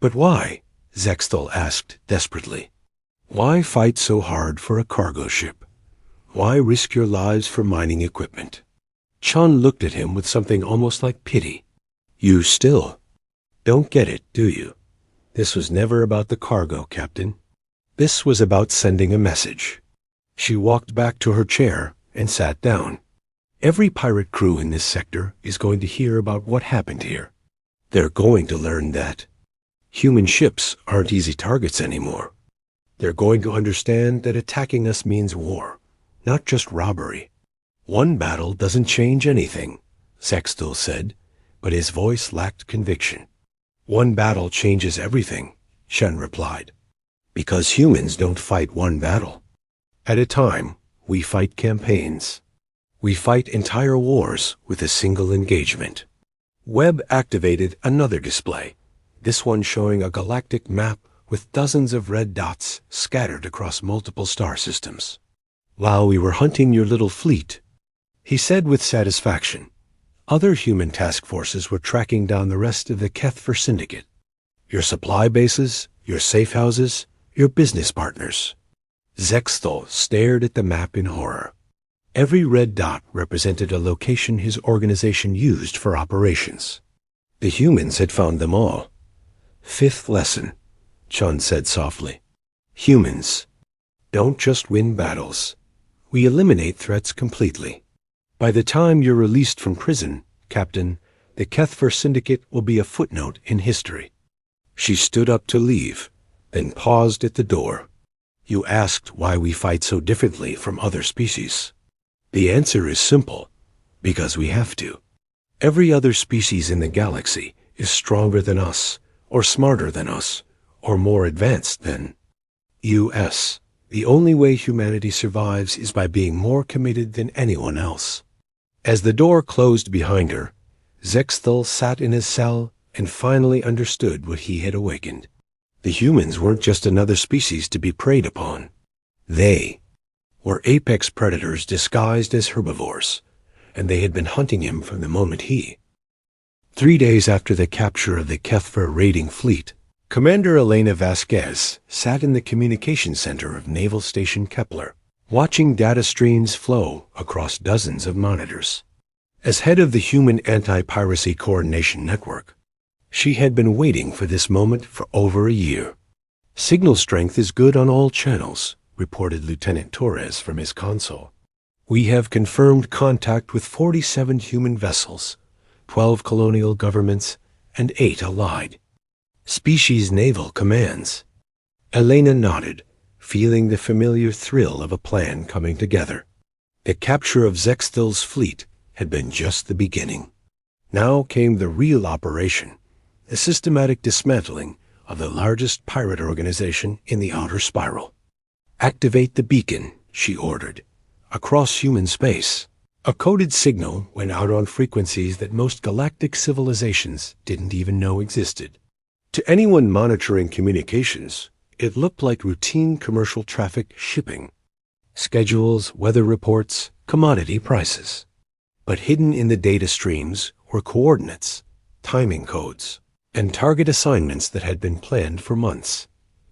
But why? Sexthel asked desperately. Why fight so hard for a cargo ship? Why risk your lives for mining equipment? Chun looked at him with something almost like pity. You still don't get it, do you? This was never about the cargo, Captain. This was about sending a message. She walked back to her chair and sat down. Every pirate crew in this sector is going to hear about what happened here. They're going to learn that human ships aren't easy targets anymore. They're going to understand that attacking us means war, not just robbery. One battle doesn't change anything, Sexthel said, but his voice lacked conviction. One battle changes everything, Shen replied. Because humans don't fight one battle. At a time, we fight campaigns. We fight entire wars with a single engagement. Webb activated another display, this one showing a galactic map with dozens of red dots scattered across multiple star systems. While we were hunting your little fleet, he said with satisfaction, other human task forces were tracking down the rest of the Kethfer Syndicate. Your supply bases, your safe houses, your business partners. Sexthel stared at the map in horror. Every red dot represented a location his organization used for operations. The humans had found them all. Fifth lesson, Chun said softly. Humans don't just win battles. We eliminate threats completely. By the time you're released from prison, Captain, the Kethfer Syndicate will be a footnote in history. She stood up to leave, then paused at the door. You asked why we fight so differently from other species. The answer is simple, because we have to. Every other species in the galaxy is stronger than us, or smarter than us, or more advanced than us. The only way humanity survives is by being more committed than anyone else. As the door closed behind her, Sexthel sat in his cell and finally understood what he had awakened. The humans weren't just another species to be preyed upon. They were apex predators disguised as herbivores, and they had been hunting him from the moment 3 days after the capture of the Kethfer raiding fleet, Commander Elena Vasquez sat in the communication center of Naval Station Kepler, watching data streams flow across dozens of monitors. As head of the Human Anti-Piracy Coordination Network, She had been waiting for this moment for over a year. "Signal strength is good on all channels," reported Lieutenant Torres from his console. "We have confirmed contact with 47 human vessels, 12 colonial governments, and 8 allied species naval commands." Elena nodded, feeling the familiar thrill of a plan coming together. The capture of Zextil's fleet had been just the beginning. Now came the real operation, a systematic dismantling of the largest pirate organization in the outer spiral. "Activate the beacon," she ordered, across human space. A coded signal went out on frequencies that most galactic civilizations didn't even know existed. To anyone monitoring communications, it looked like routine commercial traffic shipping. Schedules, weather reports, commodity prices. But hidden in the data streams were coordinates, timing codes, and target assignments that had been planned for months.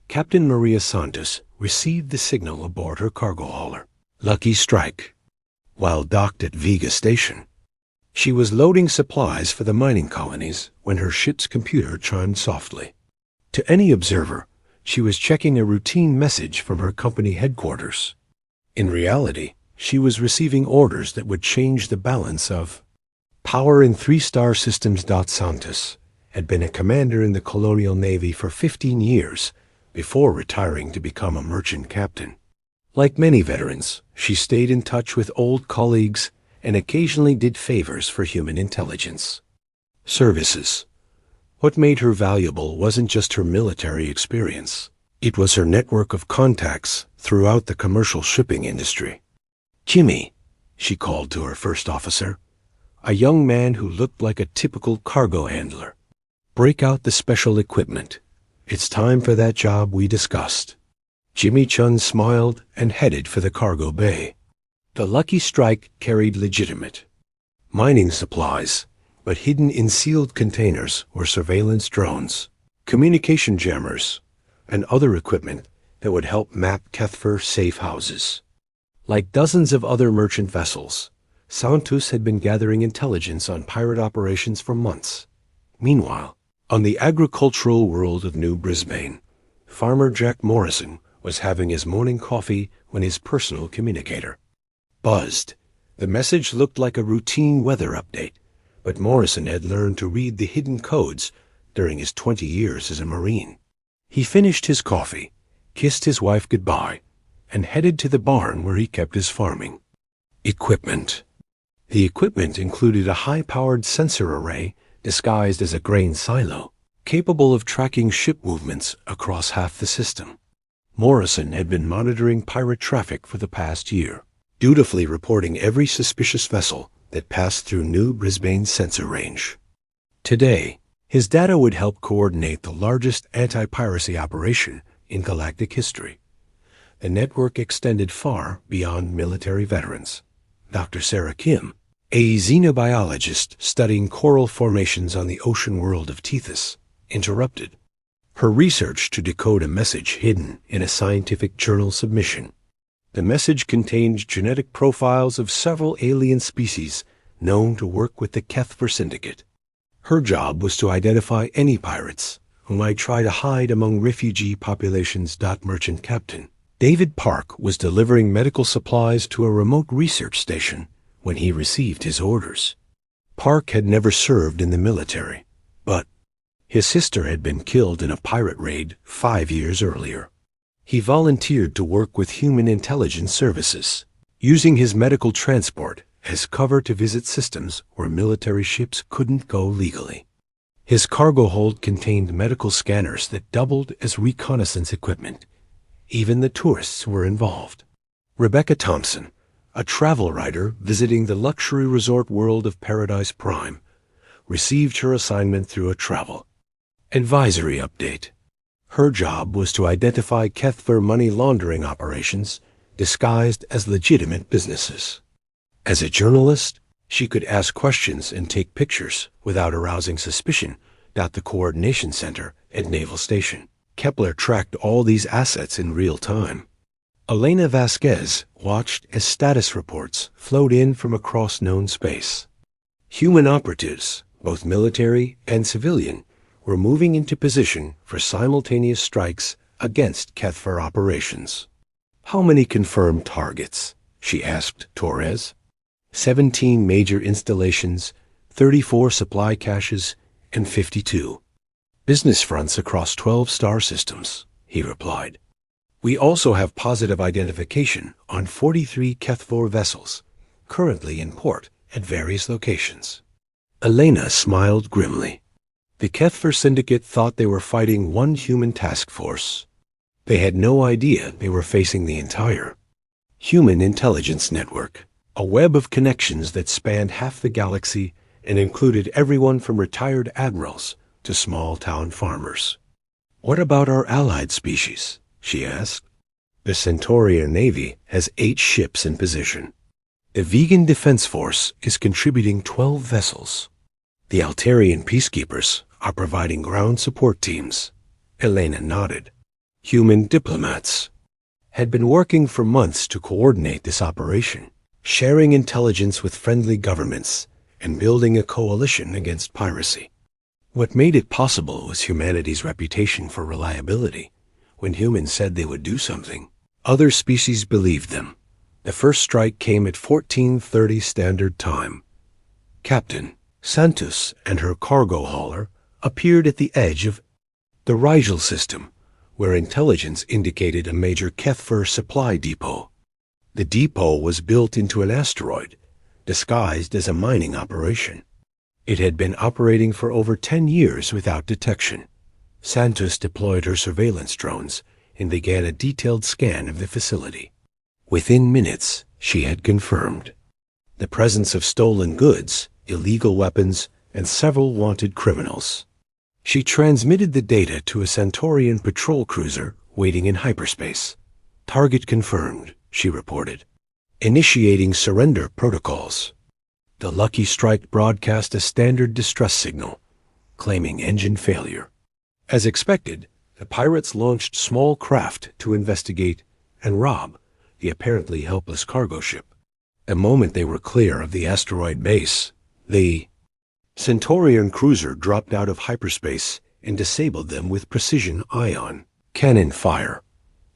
Captain Maria Santos received the signal aboard her cargo hauler, Lucky Strike, while docked at Vega Station. She was loading supplies for the mining colonies when her ship's computer chimed softly. To any observer, she was checking a routine message from her company headquarters. In reality, she was receiving orders that would change the balance of power in 3-star systems. Santos had been a commander in the colonial navy for 15 years before retiring to become a merchant captain. Like many veterans, she stayed in touch with old colleagues and occasionally did favors for human intelligence. Services. What made her valuable wasn't just her military experience. It was her network of contacts throughout the commercial shipping industry. "Jimmy," she called to her first officer, a young man who looked like a typical cargo handler. "Break out the special equipment. It's time for that job we discussed." Jimmy Chun smiled and headed for the cargo bay. The Lucky Strike carried legitimate mining supplies, but hidden in sealed containers were surveillance drones, communication jammers, and other equipment that would help map Kethfer safe houses. Like dozens of other merchant vessels, Santos had been gathering intelligence on pirate operations for months. Meanwhile, on the agricultural world of New Brisbane, Farmer Jack Morrison was having his morning coffee when his personal communicator buzzed. The message looked like a routine weather update, but Morrison had learned to read the hidden codes during his 20 years as a Marine. He finished his coffee, kissed his wife goodbye, and headed to the barn where he kept his farming equipment. The equipment included a high-powered sensor array disguised as a grain silo, capable of tracking ship movements across half the system. Morrison had been monitoring pirate traffic for the past year, dutifully reporting every suspicious vessel that passed through New Brisbane's sensor range. Today, his data would help coordinate the largest anti-piracy operation in galactic history. The network extended far beyond military veterans. Dr. Sarah Kim, a xenobiologist studying coral formations on the ocean world of Tethys, interrupted her research to decode a message hidden in a scientific journal submission. The message contained genetic profiles of several alien species known to work with the Kethfer Syndicate. Her job was to identify any pirates who might try to hide among refugee populations. Merchant Captain David Park was delivering medical supplies to a remote research station when he received his orders. Park had never served in the military, but his sister had been killed in a pirate raid 5 years earlier. He volunteered to work with Human Intelligence Services, using his medical transport as cover to visit systems where military ships couldn't go legally. His cargo hold contained medical scanners that doubled as reconnaissance equipment. Even the tourists were involved. Rebecca Thompson, a travel writer visiting the luxury resort world of Paradise Prime, received her assignment through a travel advisory update. Her job was to identify Kethfer money laundering operations disguised as legitimate businesses. As a journalist, she could ask questions and take pictures without arousing suspicion. At the coordination center at Naval Station, Kepler tracked all these assets in real time. Elena Vasquez watched as status reports flowed in from across known space. Human operatives, both military and civilian, were moving into position for simultaneous strikes against Kethver operations. "How many confirmed targets?" she asked Torres. 17 major installations, 34 supply caches, and 52 business fronts across 12 star systems, he replied. "We also have positive identification on 43 Kethvor vessels, currently in port at various locations." Elena smiled grimly. The Kethver Syndicate thought they were fighting one human task force. They had no idea they were facing the entire human intelligence network, a web of connections that spanned half the galaxy and included everyone from retired admirals to small-town farmers. "What about our allied species?" she asked. "The Centaurian Navy has 8 ships in position. The Vegan Defense Force is contributing 12 vessels. The Altarian Peacekeepers are providing ground support teams." Elena nodded. Human diplomats had been working for months to coordinate this operation, sharing intelligence with friendly governments and building a coalition against piracy. What made it possible was humanity's reputation for reliability. When humans said they would do something, other species believed them. The first strike came at 14:30 Standard Time. Captain Santos and her cargo hauler appeared at the edge of the Rigel system, where intelligence indicated a major Kethver supply depot. The depot was built into an asteroid, disguised as a mining operation. It had been operating for over 10 years without detection. Santos deployed her surveillance drones and began a detailed scan of the facility. Within minutes, she had confirmed the presence of stolen goods, illegal weapons, and several wanted criminals. She transmitted the data to a Centaurian patrol cruiser waiting in hyperspace. "Target confirmed," she reported. "Initiating surrender protocols." The Lucky Strike broadcast a standard distress signal, claiming engine failure. As expected, the pirates launched small craft to investigate and rob the apparently helpless cargo ship. The moment they were clear of the asteroid base, the Centaurian cruiser dropped out of hyperspace and disabled them with precision ion cannon fire.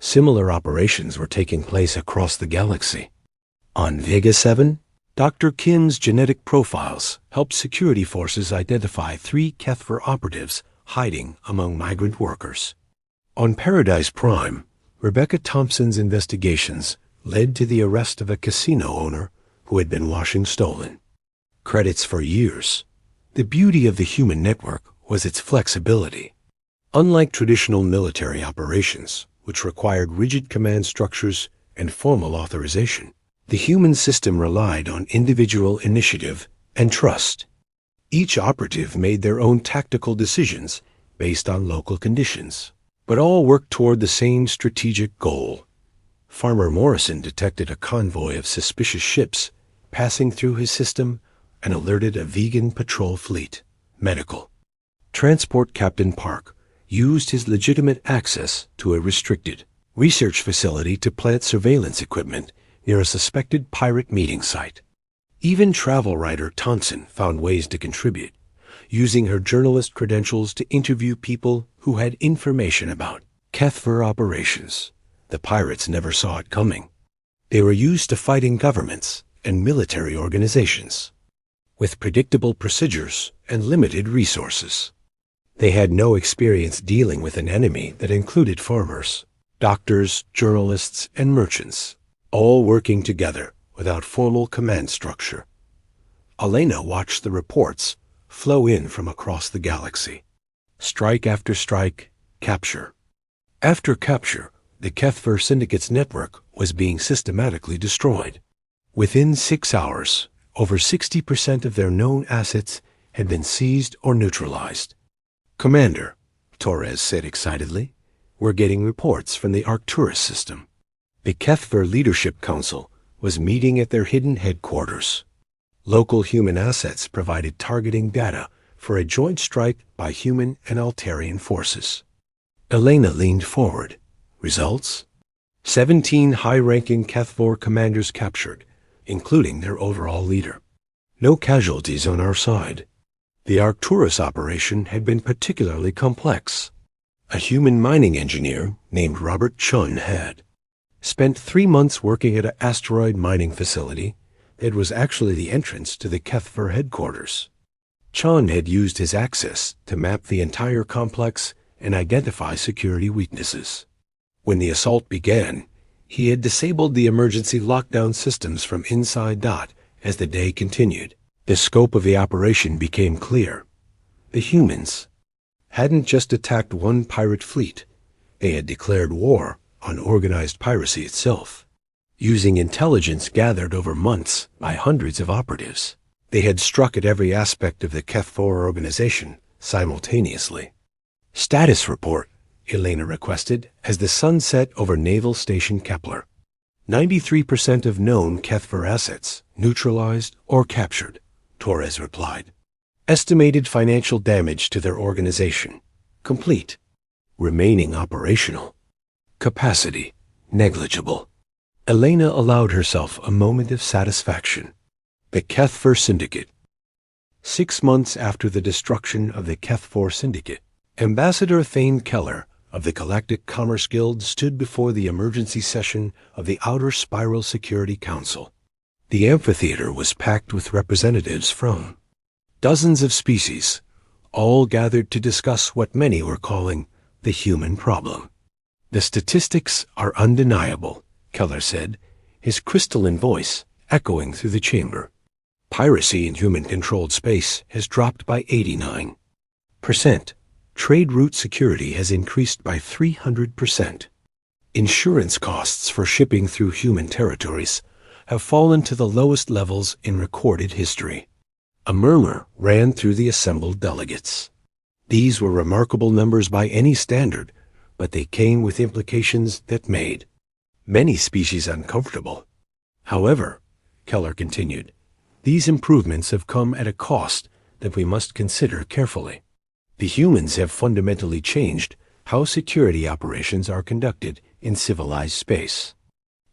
Similar operations were taking place across the galaxy. On Vega 7, Dr. Kim's genetic profiles helped security forces identify 3 Kethver operatives hiding among migrant workers. On Paradise Prime, Rebecca Thompson's investigations led to the arrest of a casino owner who had been washing stolen credits for years. The beauty of the human network was its flexibility. Unlike traditional military operations, which required rigid command structures and formal authorization, the human system relied on individual initiative and trust. Each operative made their own tactical decisions based on local conditions, but all worked toward the same strategic goal. Farmer Morrison detected a convoy of suspicious ships passing through his system and alerted a vegan patrol fleet. Medical Transport Captain Park used his legitimate access to a restricted research facility to plant surveillance equipment near a suspected pirate meeting site. Even travel writer Tonson found ways to contribute, using her journalist credentials to interview people who had information about Kethver operations. The pirates never saw it coming. They were used to fighting governments and military organizations with predictable procedures and limited resources. They had no experience dealing with an enemy that included farmers, doctors, journalists, and merchants, all working together without formal command structure. Elena watched the reports flow in from across the galaxy. Strike after strike, capture. After capture, the Kethver Syndicate's network was being systematically destroyed. Within 6 hours, over 60% of their known assets had been seized or neutralized. "Commander," Torres said excitedly, "we're getting reports from the Arcturus system." The Kethver Leadership Council was meeting at their hidden headquarters. Local human assets provided targeting data for a joint strike by human and Altarian forces. Elena leaned forward. Results? 17 high-ranking Kethvor commanders captured, including their overall leader. No casualties on our side. The Arcturus operation had been particularly complex. A human mining engineer named Robert Chun had spent 3 months working at an asteroid mining facility that was actually the entrance to the Kethver headquarters. Chun had used his access to map the entire complex and identify security weaknesses. When the assault began, he had disabled the emergency lockdown systems from inside DOT. As the day continued, the scope of the operation became clear. The humans hadn't just attacked one pirate fleet, they had declared war on organized piracy itself. Using intelligence gathered over months by hundreds of operatives, they had struck at every aspect of the Kethfor organization simultaneously. Status report, Elena requested as the sun set over Naval Station Kepler. 93% of known Kethver assets neutralized or captured, Torres replied. Estimated financial damage to their organization complete. Remaining operational capacity negligible. Elena allowed herself a moment of satisfaction. The Kethver Syndicate. 6 months after the destruction of the Kethfor Syndicate, Ambassador Thane Keller of the Galactic Commerce Guild stood before the emergency session of the Outer Spiral Security Council. The amphitheater was packed with representatives from dozens of species, all gathered to discuss what many were calling the human problem. The statistics are undeniable, Keller said, his crystalline voice echoing through the chamber. Piracy in human-controlled space has dropped by 89%. Trade route security has increased by 300%. Insurance costs for shipping through human territories have fallen to the lowest levels in recorded history. A murmur ran through the assembled delegates. These were remarkable numbers by any standard, but they came with implications that made many species uncomfortable. However, Keller continued, these improvements have come at a cost that we must consider carefully. The humans have fundamentally changed how security operations are conducted in civilized space.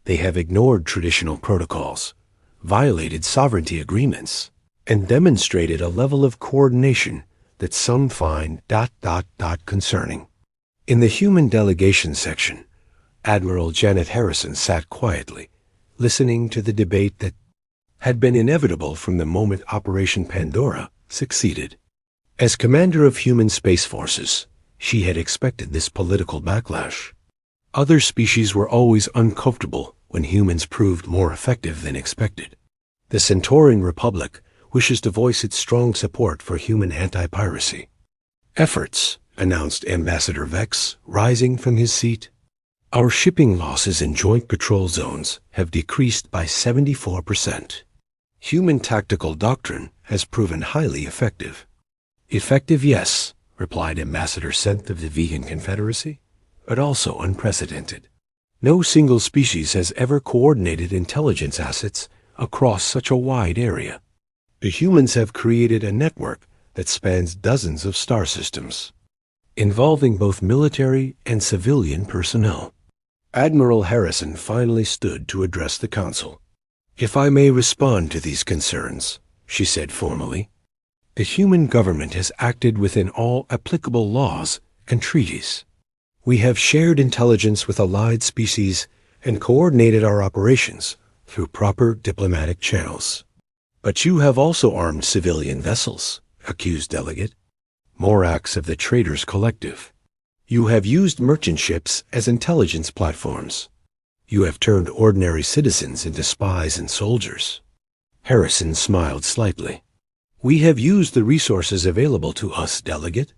They have ignored traditional protocols, violated sovereignty agreements, and demonstrated a level of coordination that some find ... concerning. In the human delegation section, Admiral Janet Harrison sat quietly, listening to the debate that had been inevitable from the moment Operation Pandora succeeded. As commander of human space forces, she had expected this political backlash. Other species were always uncomfortable when humans proved more effective than expected. The Centaurian Republic wishes to voice its strong support for human anti-piracy. Efforts, announced Ambassador Vex, rising from his seat. Our shipping losses in joint patrol zones have decreased by 74%. Human tactical doctrine has proven highly effective. Effective, yes, replied Ambassador Senth of the Vegan Confederacy, but also unprecedented. No single species has ever coordinated intelligence assets across such a wide area. The humans have created a network that spans dozens of star systems, involving both military and civilian personnel. Admiral Harrison finally stood to address the council. If I may respond to these concerns, she said formally, the human government has acted within all applicable laws and treaties. We have shared intelligence with allied species and coordinated our operations through proper diplomatic channels. But you have also armed civilian vessels, accused Delegate. More acts of the Traitors Collective. You have used merchant ships as intelligence platforms. You have turned ordinary citizens into spies and soldiers. Harrison smiled slightly. We have used the resources available to us, Delegate,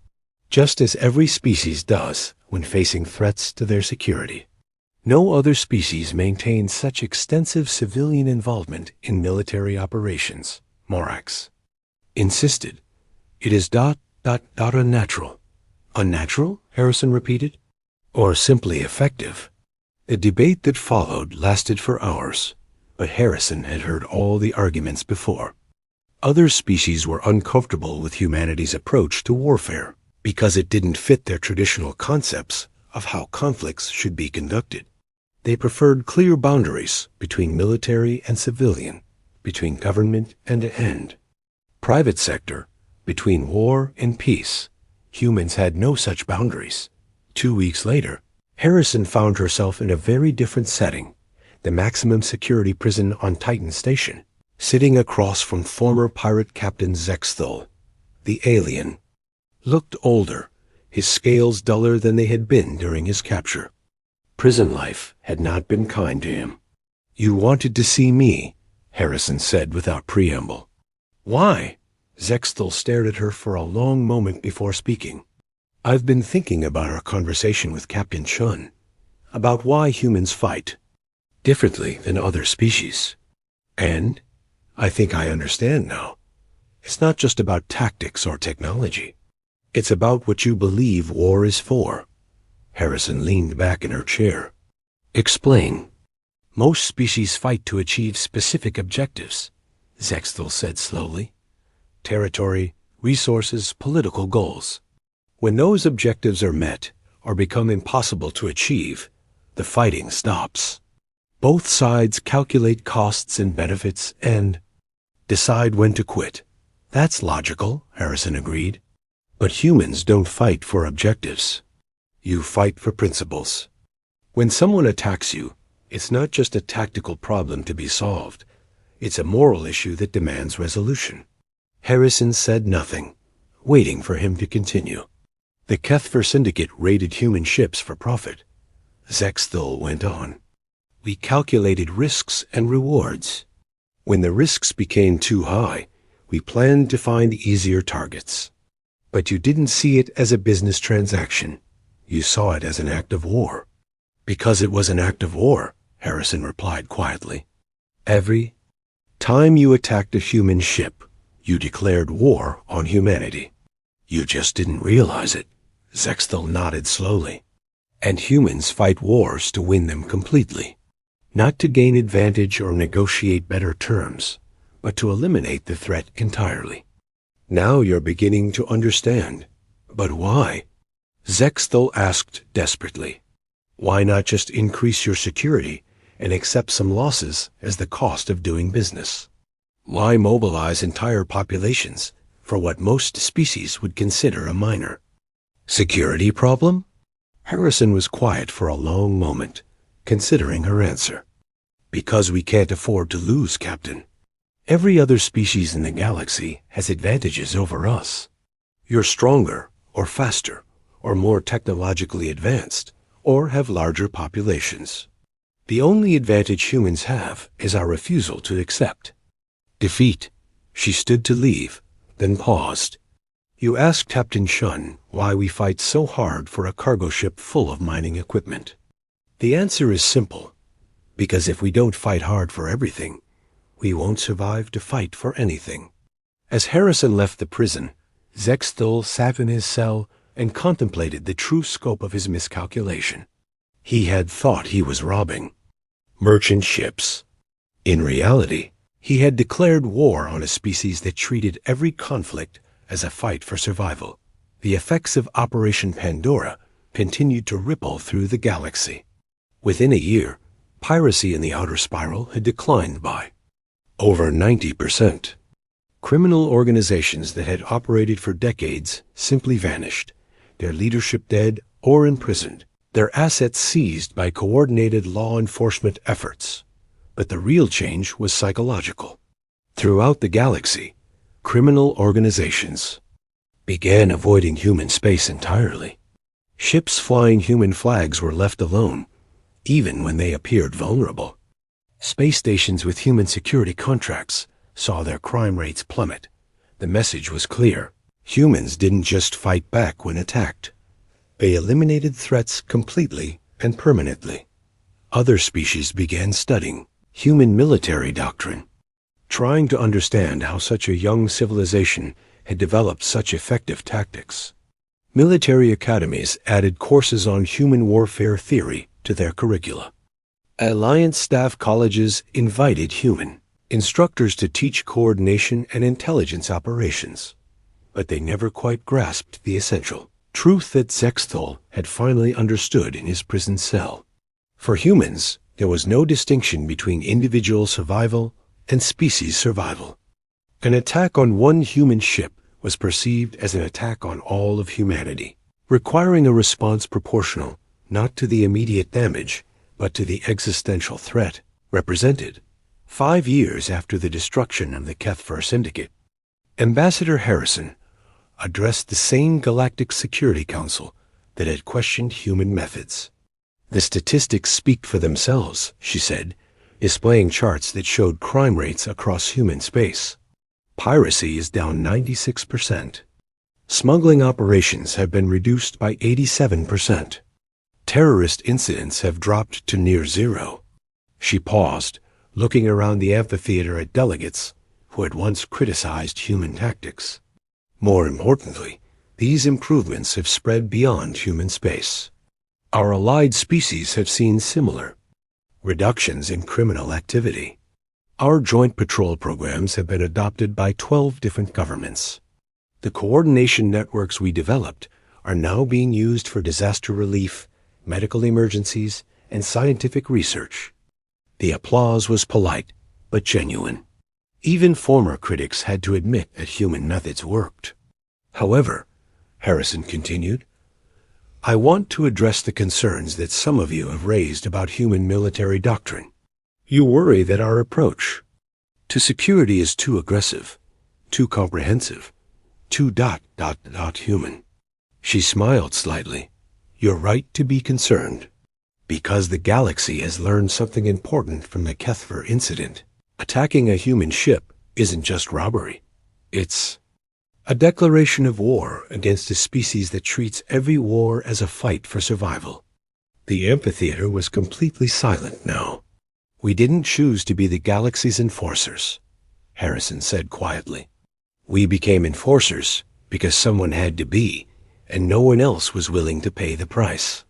just as every species does when facing threats to their security. No other species maintains such extensive civilian involvement in military operations, Morax insisted. It is ... unnatural. Unnatural? Harrison repeated. Or simply effective. The debate that followed lasted for hours, but Harrison had heard all the arguments before. Other species were uncomfortable with humanity's approach to warfare because it didn't fit their traditional concepts of how conflicts should be conducted. They preferred clear boundaries between military and civilian, between government and end. Private sector Between war and peace, humans had no such boundaries. 2 weeks later, Harrison found herself in a very different setting, the maximum security prison on Titan Station, sitting across from former pirate Captain Zexthal. The alien looked older, his scales duller than they had been during his capture. Prison life had not been kind to him. "You wanted to see me," Harrison said without preamble. "Why?" Zexthal stared at her for a long moment before speaking. "I've been thinking about our conversation with Captain Chun, about why humans fight differently than other species. And I think I understand now. It's not just about tactics or technology. It's about what you believe war is for." Harrison leaned back in her chair. "Explain." "Most species fight to achieve specific objectives," Zexthal said slowly. "Territory, resources, political goals. When those objectives are met or become impossible to achieve, the fighting stops. Both sides calculate costs and benefits and decide when to quit." "That's logical," Harrison agreed. "But humans don't fight for objectives. You fight for principles. When someone attacks you, it's not just a tactical problem to be solved. It's a moral issue that demands resolution." Harrison said nothing, waiting for him to continue. "The Kethver Syndicate raided human ships for profit," Zexthal went on. "We calculated risks and rewards. When the risks became too high, we planned to find easier targets. But you didn't see it as a business transaction. You saw it as an act of war." "Because it was an act of war," Harrison replied quietly. "Every time you attacked a human ship, you declared war on humanity. You just didn't realize it." Zexthal nodded slowly. "And humans fight wars to win them completely. Not to gain advantage or negotiate better terms, but to eliminate the threat entirely. Now you're beginning to understand. But why?" Zexthal asked desperately. "Why not just increase your security and accept some losses as the cost of doing business? Why mobilize entire populations for what most species would consider a minor security problem?" Harrison was quiet for a long moment, considering her answer. "Because we can't afford to lose, Captain. Every other species in the galaxy has advantages over us. You're stronger, or faster, or more technologically advanced, or have larger populations. The only advantage humans have is our refusal to accept defeat." She stood to leave, then paused. "You asked Captain Chun why we fight so hard for a cargo ship full of mining equipment. The answer is simple. Because if we don't fight hard for everything, we won't survive to fight for anything." As Harrison left the prison, Zexthal sat in his cell and contemplated the true scope of his miscalculation. He had thought he was robbing merchant ships. In reality, he had declared war on a species that treated every conflict as a fight for survival. The effects of Operation Pandora continued to ripple through the galaxy. Within a year, piracy in the Outer Spiral had declined by over 90%. Criminal organizations that had operated for decades simply vanished, their leadership dead or imprisoned, their assets seized by coordinated law enforcement efforts. But the real change was psychological. Throughout the galaxy, criminal organizations began avoiding human space entirely. Ships flying human flags were left alone, even when they appeared vulnerable. Space stations with human security contracts saw their crime rates plummet. The message was clear. Humans didn't just fight back when attacked. They eliminated threats completely and permanently. Other species began studying human military doctrine, trying to understand how such a young civilization had developed such effective tactics. Military academies added courses on human warfare theory to their curricula. Alliance staff colleges invited human instructors to teach coordination and intelligence operations, but they never quite grasped the essential truth that Zexthal had finally understood in his prison cell. For humans, there was no distinction between individual survival and species survival. An attack on one human ship was perceived as an attack on all of humanity, requiring a response proportional not to the immediate damage, but to the existential threat represented. 5 years after the destruction of the HFY Syndicate, Ambassador Harrison addressed the same Galactic Security Council that had questioned human methods. "The statistics speak for themselves," she said, displaying charts that showed crime rates across human space. "Piracy is down 96%. Smuggling operations have been reduced by 87%. Terrorist incidents have dropped to near zero." She paused, looking around the amphitheater at delegates who had once criticized human tactics. "More importantly, these improvements have spread beyond human space. Our allied species have seen similar reductions in criminal activity. Our joint patrol programs have been adopted by 12 different governments. The coordination networks we developed are now being used for disaster relief, medical emergencies, and scientific research." The applause was polite, but genuine. Even former critics had to admit that human methods worked. "However," Harrison continued, "I want to address the concerns that some of you have raised about human military doctrine. You worry that our approach to security is too aggressive, too comprehensive, too human." She smiled slightly. "You're right to be concerned, because the galaxy has learned something important from the HFY incident. Attacking a human ship isn't just robbery. It's a declaration of war against a species that treats every war as a fight for survival." The amphitheater was completely silent now. "We didn't choose to be the galaxy's enforcers," Harrison said quietly. "We became enforcers because someone had to be, and no one else was willing to pay the price.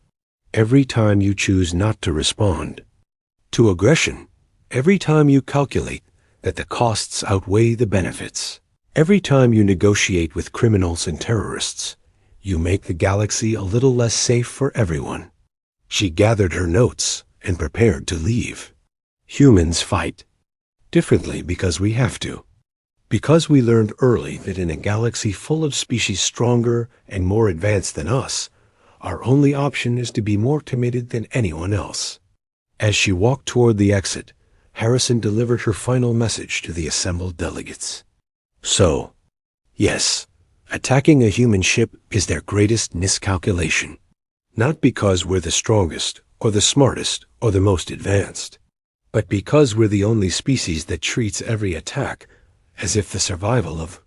Every time you choose not to respond to aggression, every time you calculate that the costs outweigh the benefits, every time you negotiate with criminals and terrorists, you make the galaxy a little less safe for everyone." She gathered her notes and prepared to leave. "Humans fight differently because we have to. Because we learned early that in a galaxy full of species stronger and more advanced than us, our only option is to be more committed than anyone else." As she walked toward the exit, Harrison delivered her final message to the assembled delegates. "So, yes, attacking a human ship is their greatest miscalculation. Not because we're the strongest, or the smartest, or the most advanced, but because we're the only species that treats every attack as if the survival of